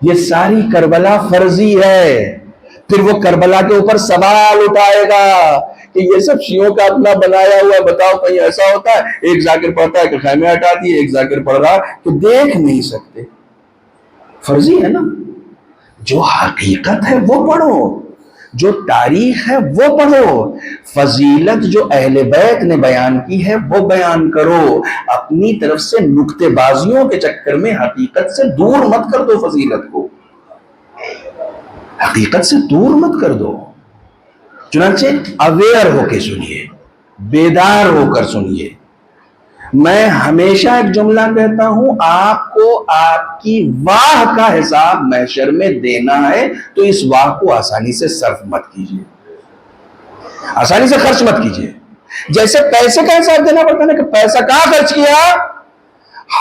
یہ ساری کربلا فرضی ہے. پھر وہ کربلا کے اوپر سوال اٹھائے گا کہ یہ سب شیعوں کا اپنا بنایا ہوا، بتاؤ کہیں ایسا ہوتا ہے ایک ذاکر پڑھتا ہے کہ خیمے ہٹاتی ہے، ایک ذاکر پڑھ رہا تو دیکھ نہیں سکتے. فرضی ہے نا. جو حقیقت ہے وہ پڑھو، جو تاریخ ہے وہ پڑھو. فضیلت جو اہل بیت نے بیان کی ہے وہ بیان کرو. اپنی طرف سے نکتے بازیوں کے چکر میں حقیقت سے دور مت کر دو. فضیلت کو حقیقت سے دور مت کر دو. چنانچہ اویئر ہو کے سنیے، بیدار ہو کر سنیے. میں ہمیشہ ایک جملہ کہتا ہوں، آپ کو آپ کی واہ کا حساب محشر میں دینا ہے تو اس واہ کو آسانی سے صرف مت کیجیے، آسانی سے خرچ مت کیجیے. جیسے پیسے کا حساب دینا پڑتا ہے کہ پیسہ کہاں خرچ کیا،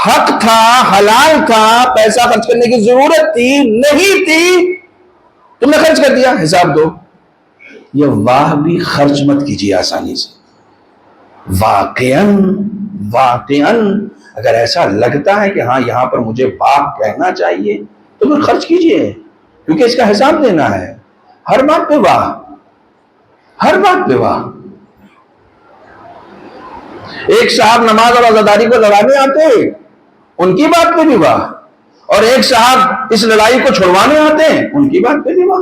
حق تھا، حلال تھا، پیسہ خرچ کرنے کی ضرورت تھی نہیں تھی، تم نے خرچ کر دیا، حساب دو. یہ واہ بھی خرچ مت کیجیے آسانی سے. واقعاً اگر ایسا لگتا ہے کہ ہاں یہاں پر مجھے واہ کہنا چاہیے تو پھر خرچ کیجیے، کیونکہ اس کا حساب دینا ہے. ہر بات پہ واہ، ہر بات پہ واہ. ایک صاحب نماز اور عزاداری کو لڑانے آتے، ان کی بات پہ بھی واہ، اور ایک صاحب اس لڑائی کو چھڑوانے آتے ہیں، ان کی بات پہ بھی واہ.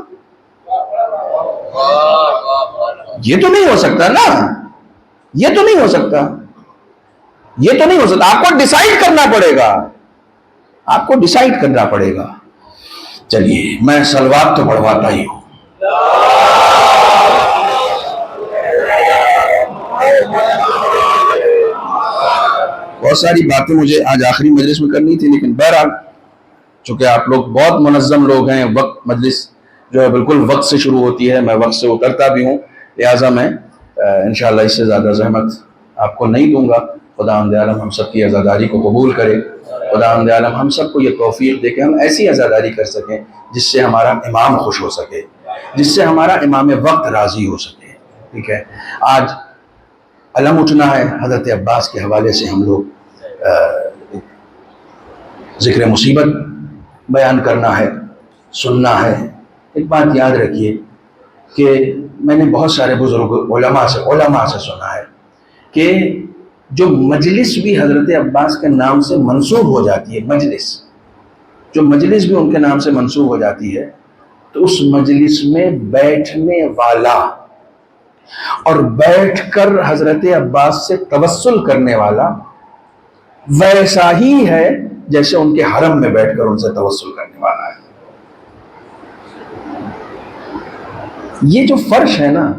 یہ تو نہیں ہو سکتا نا، یہ تو نہیں ہو سکتا، یہ تو نہیں ہو سکتا. آپ کو ڈیسائیڈ کرنا پڑے گا، آپ کو ڈیسائیڈ کرنا پڑے گا. چلیے میں سلوات تو پڑھواتا ہی ہوں. بہت ساری باتیں مجھے آج آخری مجلس میں کرنی تھی، لیکن بہرحال چونکہ آپ لوگ بہت منظم لوگ ہیں، وقت مجلس جو ہے بالکل وقت سے شروع ہوتی ہے، میں وقت سے اترتا بھی ہوں، لہٰذا میں انشاءاللہ اس سے زیادہ زحمت آپ کو نہیں دوں گا. خداوند عالم ہم سب کی عزاداری کو قبول کرے. خداوند عالم ہم سب کو یہ توفیق دے کہ ہم ایسی عزاداری کر سکیں جس سے ہمارا امام خوش ہو سکے، جس سے ہمارا امام وقت راضی ہو سکے. ٹھیک ہے، آج علم اٹھنا ہے حضرت عباس کے حوالے سے. ہم لوگ ذکر مصیبت بیان کرنا ہے، سننا ہے. ایک بات یاد رکھیے کہ میں نے بہت سارے بزرگ علماء سے سنا ہے کہ جو مجلس بھی حضرت عباس کے نام سے منسوب ہو جاتی ہے، جو مجلس بھی ان کے نام سے منسوب ہو جاتی ہے، تو اس مجلس میں بیٹھنے والا اور بیٹھ کر حضرت عباس سے توسل کرنے والا ویسا ہی ہے جیسے ان کے حرم میں بیٹھ کر ان سے توسل کرنے والا ہے. یہ جو فرش ہے نا،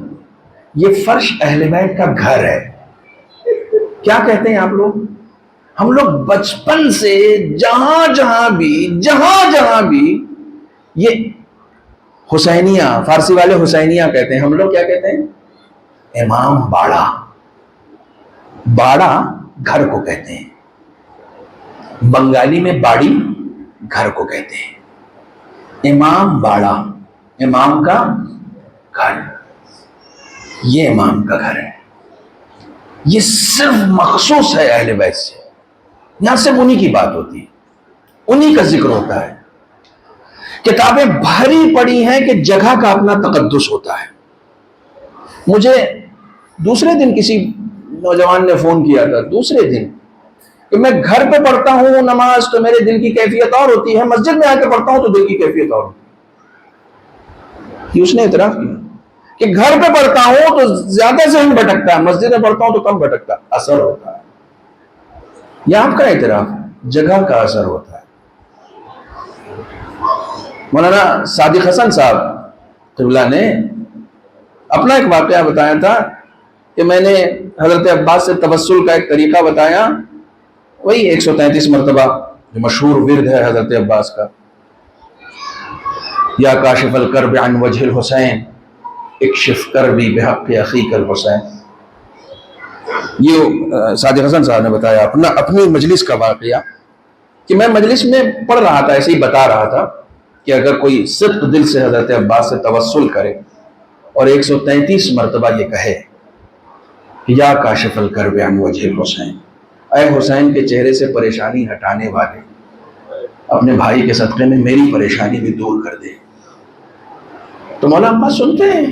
یہ فرش اہل بیت کا گھر ہے. کیا کہتے ہیں آپ لوگ؟ ہم لوگ بچپن سے جہاں جہاں بھی یہ حسینیہ، فارسی والے حسینیہ کہتے ہیں، ہم لوگ کیا کہتے ہیں؟ امام باڑہ. باڑہ گھر کو کہتے ہیں، بنگالی میں باڑی گھر کو کہتے ہیں. امام باڑہ، امام کا گھر، یہ امام کا گھر ہے. یہ صرف مخصوص ہے اہل بیت سے. یہاں صرف انہی کی بات ہوتی ہے، انہی کا ذکر ہوتا ہے۔ کتابیں بھری پڑی ہیں کہ جگہ کا اپنا تقدس ہوتا ہے۔ مجھے دوسرے دن کسی نوجوان نے فون کیا تھا، دوسرے دن، کہ میں گھر پہ پڑھتا ہوں نماز تو میرے دل کی کیفیت اور ہوتی ہے، مسجد میں آ کے پڑھتا ہوں تو دل کی کیفیت اور ہوتی ہے۔ یہ اس نے اعتراف کیا کہ گھر پہ پڑھتا ہوں تو زیادہ ذہن بھٹکتا ہے، مسجد میں پڑھتا ہوں تو کم بھٹکتا، اثر ہوتا ہے۔ یہ آپ کا اعتراف ہے، جگہ کا اثر ہوتا ہے۔ مولانا صادق حسن صاحب قبلہ نے اپنا ایک واقعہ بتایا تھا کہ میں نے حضرت عباس سے توسل کا ایک طریقہ بتایا، وہی 133 مرتبہ جو مشہور ورد ہے حضرت عباس کا، یا کاشف الکرب عن وجہ الحسین اکشف کربی بحق اخیک الحسین۔ یہ صادق حسن صاحب نے بتایا اپنی مجلس کا واقعہ، کہ میں مجلس میں پڑھ رہا تھا، ایسے ہی بتا رہا تھا کہ اگر کوئی صدق دل سے حضرت عباس سے توسل کرے اور 133 مرتبہ یہ کہے کہ یا کاشف الکرب عن وجہ الحسین، اے حسین کے چہرے سے پریشانی ہٹانے والے، اپنے بھائی کے صدقے میں میری پریشانی بھی دور کر دے، تو مولا عباس سنتے ہیں،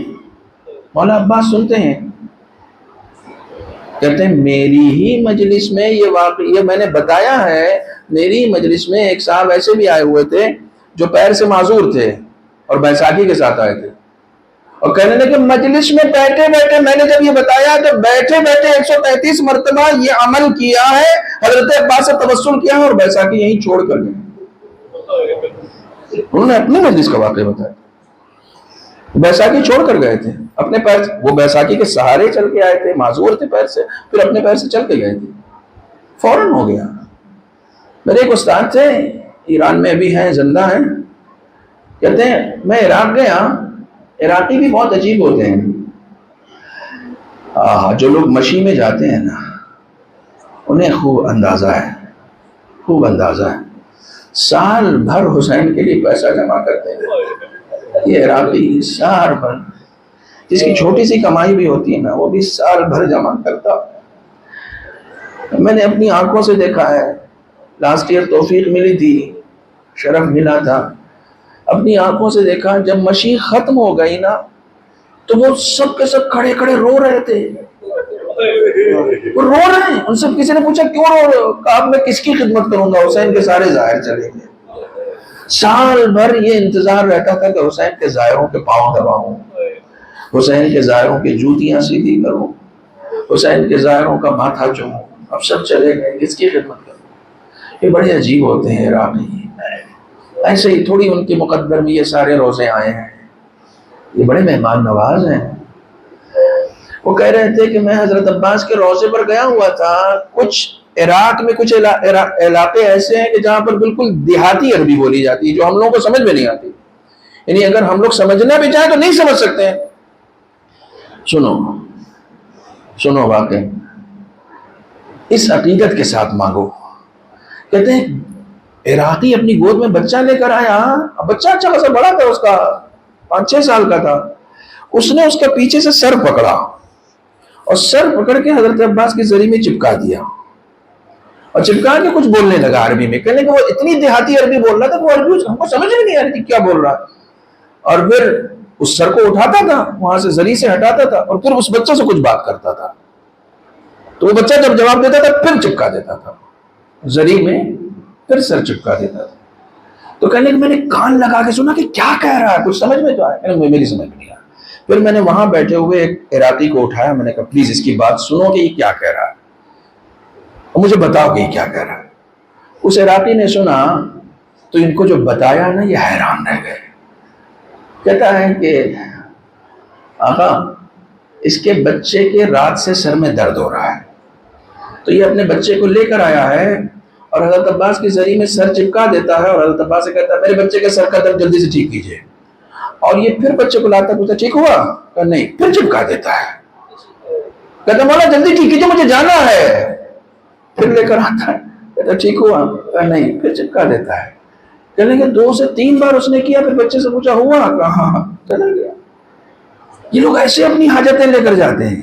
مولا عباس سنتے ہیں، کہتے ہیں میری ہی مجلس میں یہ واقعہ میں نے بتایا ہے، میری مجلس میں ایک صاحب ایسے بھی آئے ہوئے تھے جو پیر سے معذور تھے اور بیساکھی کے ساتھ آئے تھے، اور کہنے لگے مجلس میں بیٹھے بیٹھے میں نے جب یہ بتایا تو بیٹھے بیٹھے 133 مرتبہ یہ عمل کیا ہے، حضرت عباس سے توسل کیا ہے اور بیساکھی یہیں چھوڑ کر گئے۔ انہوں نے اپنے مجلس کا واقعہ بتایا، بیساکھی چھوڑ کر گئے تھے اپنے پیر سے، وہ بیساکھی کے سہارے چل کے آئے تھے، معذور تھے پیر سے، پھر اپنے پیر سے چل کے گئے تھے، فوراً ہو گیا۔ میرے ایک استاد تھے، ایران میں بھی ہیں، زندہ ہیں، کہتے ہیں میں عراق گیا، عراقی بھی بہت عجیب ہوتے ہیں، جو لوگ مشی میں جاتے ہیں نا انہیں خوب اندازہ ہے، خوب اندازہ ہے، سال بھر حسین کے لیے پیسہ جمع کرتے ہیں یہ عراقی، سال بھر، جس کی چھوٹی سی کمائی بھی ہوتی ہے نا وہ بھی سال بھر جمع کرتا۔ میں نے اپنی آنکھوں سے دیکھا ہے، لاسٹ ایئر توفیق ملی تھی، شرف ملا تھا، اپنی آنکھوں سے دیکھا، جب مشی ختم ہو گئی نا تو وہ سب کے سب کھڑے کھڑے رو رہے تھے، وہ رو رہے ہیں، ان سے کسی نے پوچھا کیوں رو رہے ہو؟ کہا میں کس کی خدمت کروں گا، حسین کے سارے ظاہر چلیں گے۔ سال بھر یہ انتظار رہتا تھا کہ حسین کے ظاہروں کے پاؤں دباؤں، حسین کے ظاہروں کی جوتیاں سیدھی کروں، حسین کے ظاہروں کا ماتھا چوموں، اب سب چلے گئے، کس کی خدمت کروں؟ یہ بڑے عجیب ہوتے ہیں عراقی، ایسے ہی تھوڑی ان کے مقدر میں یہ سارے روزے آئے ہیں، یہ بڑے مہمان نواز ہیں۔ وہ کہہ رہے تھے کہ میں حضرت عباس کے روزے پر گیا ہوا تھا، کچھ عراق میں کچھ علاقے ایسے ہیں کہ جہاں پر بالکل دیہاتی عربی بولی جاتی ہے جو ہم لوگوں کو سمجھ میں نہیں آتی، یعنی اگر ہم لوگ سمجھنا بھی چاہیں تو نہیں سمجھ سکتے ہیں۔ سنو واقعی اس عقیدت کے ساتھ مانگو۔ کہتے ہیں عراقی اپنی گود میں بچہ لے کر آیا، بچہ اچھا خاصا بڑا تھا، اس کا 5-6 سال کا تھا، اس نے اس کا پیچھے سے سر پکڑا اور سر پکڑ کے حضرت عباس کی زری میں چپکا دیا، اور چپکا کے کچھ بولنے لگا عربی میں، کہنے کہ وہ اتنی دیہاتی عربی بول رہا تھا کہ وہ عربی ہم کو سمجھ میں نہیں آ رہی تھی کیا بول رہا، اور پھر اس سر کو اٹھاتا تھا، وہاں سے زری سے ہٹاتا تھا اور پھر اس بچے سے کچھ بات کرتا تھا، تو وہ بچہ جب جواب دیتا تھا پھر چپکا دیتا تھا زری میں، پھر سر چپکا دیتا تھا۔ تو کہنے کہ میں نے کان لگا کے سنا کہ کیا کہہ رہا ہے، کچھ سمجھ میں تو آیا، میری سمجھ میں نہیں آیا۔ پھر میں نے وہاں بیٹھے ہوئے ایک عراقی کو اٹھایا، میں نے کہا پلیز اس کی بات سنو کہ یہ کیا کہہ رہا ہے اور مجھے بتاؤ کہ یہ کیا کہہ رہا ہے۔ اس عراقی نے سنا تو ان کو جو بتایا نا یہ حیران رہ گئے۔ کہتا ہے کہ آقا اس کے بچے کے رات سے سر میں درد ہو رہا ہے، تو یہ اپنے بچے کو لے کر آیا ہے اور حضرت عباس کی زری میں سر چپکا دیتا ہے اور حضرت عباس سے کہتا ہے میرے بچے کے سر کا درد جلدی سے ٹھیک کیجیے، اور یہ پھر بچے کو لاتا پوچھتا ٹھیک ہوا؟ کہ نہیں، پھر چپکا دیتا ہے، کہتا مولا جلدی ٹھیک کیجیے مجھے جانا ہے، پھر لے کر آتا ہے، کہتا ٹھیک ہوا؟ کہ نہیں، پھر چپکا دیتا ہے۔ کہنے کہ 2 سے 3 بار اس نے کیا، پھر بچے سے پوچھا ہوا؟ کہاں؟ چلا گیا۔ یہ لوگ ایسے اپنی حاجتیں لے کر جاتے ہیں۔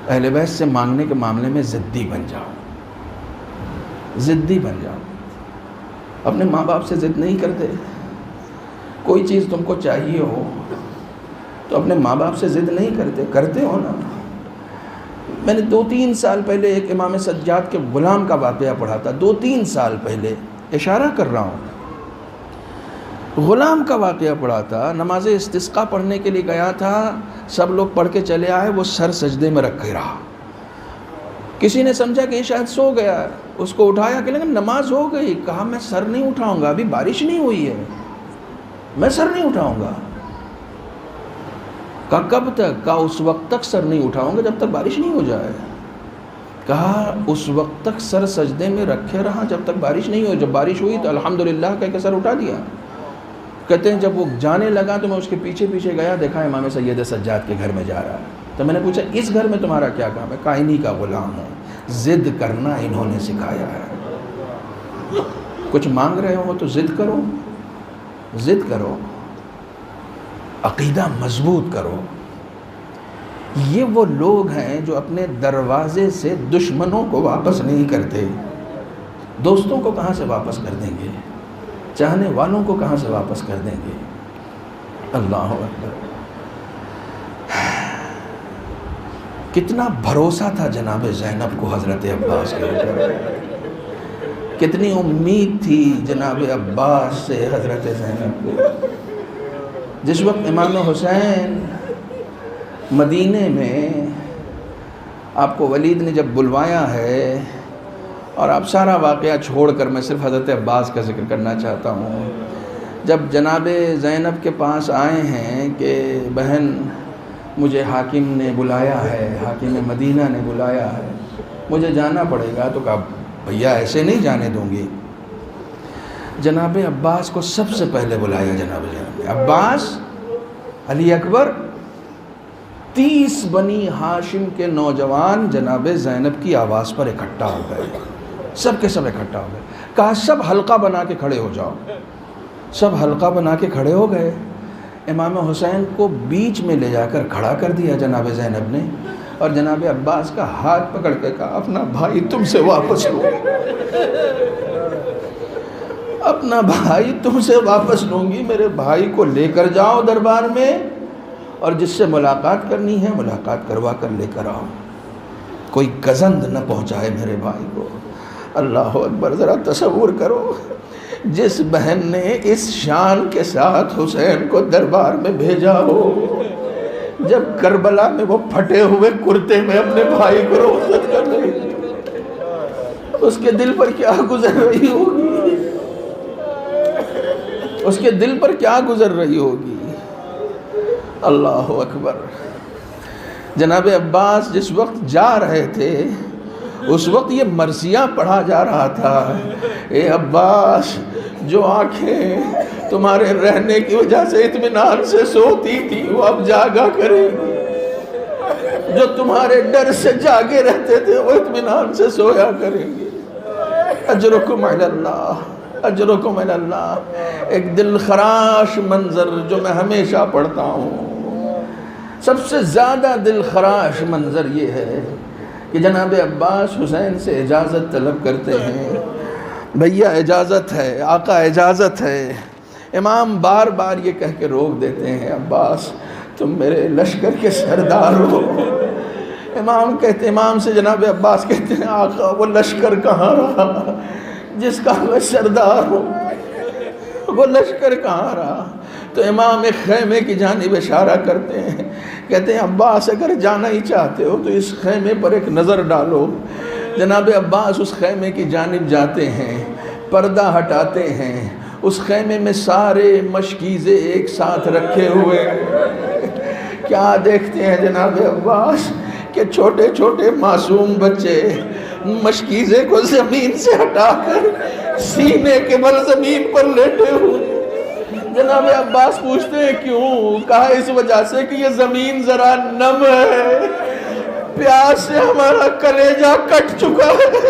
اہل بیت سے مانگنے کے معاملے میں ضدی بن جاؤ، ضدی بن جاؤ. اپنے ماں باپ سے ضد نہیں کرتے. کوئی چیز تم کو چاہیے ہو تو اپنے ماں باپ سے ضد نہیں کرتے، کرتے ہو نا. میں نے 2-3 سال پہلے ایک امام سجاد کے غلام کا واقعہ پڑھا تھا. 2-3 سال پہلے، اشارہ کر رہا ہوں، غلام کا واقعہ پڑھا تھا. نماز استسقاء پڑھنے کے لیے گیا تھا، سب لوگ پڑھ کے چلے آئے، وہ سر سجدے میں رکھے رہا. کسی نے سمجھا کہ یہ شاید سو گیا ہے، اس کو اٹھایا کہ لیکن نماز ہو گئی. کہا میں سر نہیں اٹھاؤں گا، ابھی بارش نہیں ہوئی ہے، میں سر نہیں اٹھاؤں گا. کہا کب تک؟ کہا اس وقت تک سر نہیں اٹھاؤں گا جب تک بارش نہیں ہو جائے. کہا اس وقت تک سر سجدے میں رکھے رہا جب تک بارش نہیں ہوئی. جب بارش ہوئی تو الحمدللہ کہہ کے سر اٹھا دیا. کہتے ہیں جب وہ جانے لگا تو میں اس کے پیچھے پیچھے گیا، دیکھا امام سید سجاد کے گھر میں جا رہا ہے. تو میں نے پوچھا اس گھر میں تمہارا کیا کام ہے؟ کہا انہی کا غلام ہوں، ضد کرنا انہوں نے سکھایا ہے. کچھ مانگ رہے ہو تو ضد کرو، ضد کرو، عقیدہ مضبوط کرو. یہ وہ لوگ ہیں جو اپنے دروازے سے دشمنوں کو واپس نہیں کرتے. دوستوں کو کہاں سے واپس کر دیں گے؟ چاہنے والوں کو کہاں سے واپس کر دیں گے؟ اللہ اکبر. کتنا بھروسہ تھا جناب زینب کو حضرت عباس کے اوپر، کتنی امید تھی جناب عباس سے حضرت زینب کو. جس وقت امام حسین مدینے میں آپ کو ولید نے جب بلوایا ہے، اور آپ سارا واقعہ چھوڑ کر میں صرف حضرت عباس کا ذکر کرنا چاہتا ہوں. جب جناب زینب کے پاس آئے ہیں کہ بہن مجھے حاکم نے بلایا ہے، حاکم مدینہ نے بلایا ہے، مجھے جانا پڑے گا. تو کہا بھیا ایسے نہیں جانے دوں گی. جناب عباس کو سب سے پہلے بلایا جناب زینب نے. عباس، علی اکبر، 30 بنی ہاشم کے نوجوان جناب زینب کی آواز پر اکٹھا ہو گئے، سب کے سب اکٹھا ہو گئے. کہا سب حلقہ بنا کے کھڑے ہو جاؤ. سب حلقہ بنا کے کھڑے ہو گئے. امام حسین کو بیچ میں لے جا کر کھڑا کر دیا جناب زینب نے، اور جناب عباس کا ہاتھ پکڑ کے کہا اپنا بھائی تم سے واپس لوں گی، اپنا بھائی تم سے واپس لوں گی. میرے بھائی کو لے کر جاؤ دربار میں، اور جس سے ملاقات کرنی ہے ملاقات کروا کر لے کر آؤ. کوئی گزند نہ پہنچائے میرے بھائی کو. اللہ اکبر. ذرا تصور کرو، جس بہن نے اس شان کے ساتھ حسین کو دربار میں بھیجا ہو، جب کربلا میں وہ پھٹے ہوئے کرتے میں اپنے بھائی کو رخصت کر رہی ہے، اس کے دل پر کیا گزر رہی ہوگی؟ اس کے دل پر کیا گزر رہی ہوگی؟ اللہ اکبر. جناب عباس جس وقت جا رہے تھے اس وقت یہ مرثیہ پڑھا جا رہا تھا، اے عباس جو آنکھیں تمہارے رہنے کی وجہ سے اطمینان سے سوتی تھی وہ اب جاگا کریں گی، جو تمہارے ڈر سے جاگے رہتے تھے وہ اطمینان سے سویا کریں گے. اجرکم علی اللہ، اجرکم علی اللہ. ایک دل خراش منظر جو میں ہمیشہ پڑھتا ہوں، سب سے زیادہ دل خراش منظر یہ ہے کہ جناب عباس حسین سے اجازت طلب کرتے ہیں، بھیا اجازت ہے، آقا اجازت ہے. امام بار بار یہ کہہ کے روک دیتے ہیں عباس تم میرے لشکر کے سردار ہو. امام سے جناب عباس کہتے ہیں آقا وہ لشکر کہاں رہا جس کا میں سردار ہوں، وہ لشکر کہاں رہا؟ تو امام ایک خیمے کی جانب اشارہ کرتے ہیں، کہتے ہیں عباس اگر جانا ہی چاہتے ہو تو اس خیمے پر ایک نظر ڈالو. جناب عباس اس خیمے کی جانب جاتے ہیں، پردہ ہٹاتے ہیں، اس خیمے میں سارے مشکیزے ایک ساتھ رکھے ہوئے. کیا دیکھتے ہیں جناب عباس کہ چھوٹے چھوٹے معصوم بچے مشکیزے کو زمین سے ہٹا کر سینے کے بل زمین پر لیٹے ہوئے. جناب عباس پوچھتے ہیں کیوں؟ کہا اس وجہ سے کہ یہ زمین ذرا نم ہے، پیاس سے ہمارا کلیجہ کٹ چکا ہے.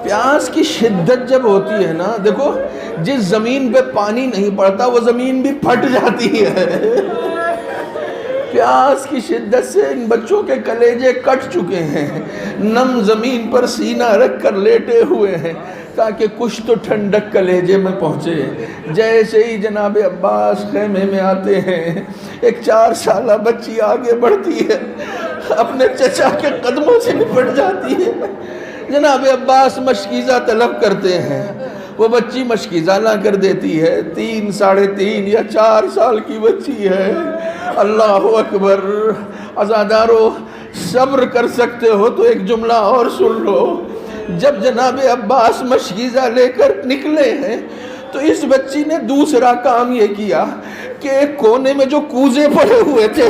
پیاس پیاس کی شدت جب ہوتی ہے نا، دیکھو جس زمین پہ پانی نہیں پڑتا وہ زمین بھی پھٹ جاتی ہے۔ پیاس کی شدت سے ان بچوں کے کلیجے کٹ چکے ہیں، نم زمین پر سینہ رکھ کر لیٹے ہوئے ہیں تاکہ کچھ تو ٹھنڈک کلیجے میں پہنچے۔ جیسے ہی جناب عباس خیمے میں آتے ہیں، ایک 4 سالہ بچی آگے بڑھتی ہے، اپنے چچا کے قدموں سے لپٹ جاتی ہے۔ جناب عباس مشکیزہ طلب کرتے ہیں، وہ بچی مشکیزہ لا کر دیتی ہے۔ 3 ساڑھے 3 یا 4 سال کی بچی ہے۔ اللہ اکبر۔ عزادارو صبر کر سکتے ہو تو ایک جملہ اور سن لو۔ جب جناب عباس مشکیزہ لے کر نکلے ہیں تو اس بچی نے دوسرا کام یہ کیا کہ ایک کونے میں جو کوزے پڑے ہوئے تھے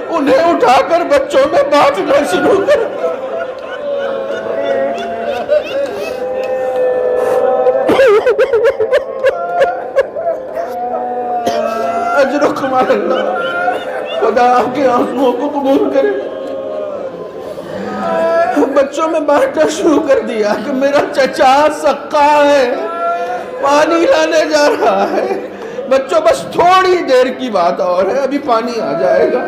انہیں اٹھا کر بچوں میں بانٹنا شروع کر۔ اجرکم علی اللہ، خدا آپ کے آنسوؤں کو قبول کرے۔ بچوں میں بانٹنا شروع کر دیا کہ میرا چچا سقا ہے، پانی لانے جا رہا ہے، بچوں بس تھوڑی دیر کی بات اور ہے، ابھی پانی آ جائے گا۔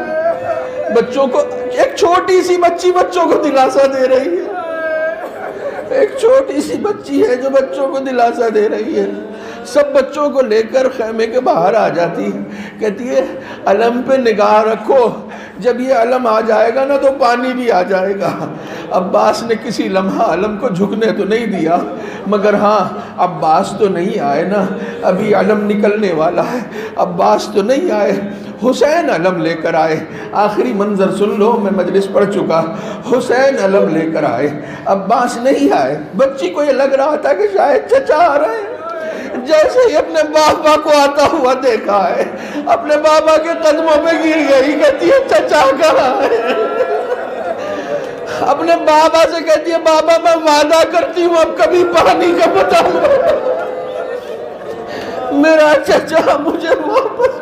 بچوں کو ایک چھوٹی سی بچی بچوں کو دلاسا دے رہی ہے، ایک چھوٹی سی بچی ہے جو بچوں کو دلاسا دے رہی ہے۔ سب بچوں کو لے کر خیمے کے باہر آ جاتی ہے، کہتی ہے علم پہ نگاہ رکھو، جب یہ علم آ جائے گا نا تو پانی بھی آ جائے گا۔ عباس نے کسی لمحہ علم کو جھکنے تو نہیں دیا، مگر ہاں عباس تو نہیں آئے نا، ابھی علم نکلنے والا ہے، عباس تو نہیں آئے، حسین علم لے کر آئے۔ آخری منظر سن لو، میں مجلس پڑھ چکا، حسین علم لے کر آئے، عباس نہیں آئے۔ بچی کو یہ لگ رہا تھا کہ شاید چچا آ رہے ہیں، جیسے ہی اپنے بابا کو آتا ہوا دیکھا ہے، اپنے بابا کے قدموں پہ گر گئی، کہتی ہے چچا کہاں ہے؟ اپنے بابا سے کہتی ہے بابا میں وعدہ کرتی ہوں اب کبھی پانی کا پتہ میرا چچا مجھے واپس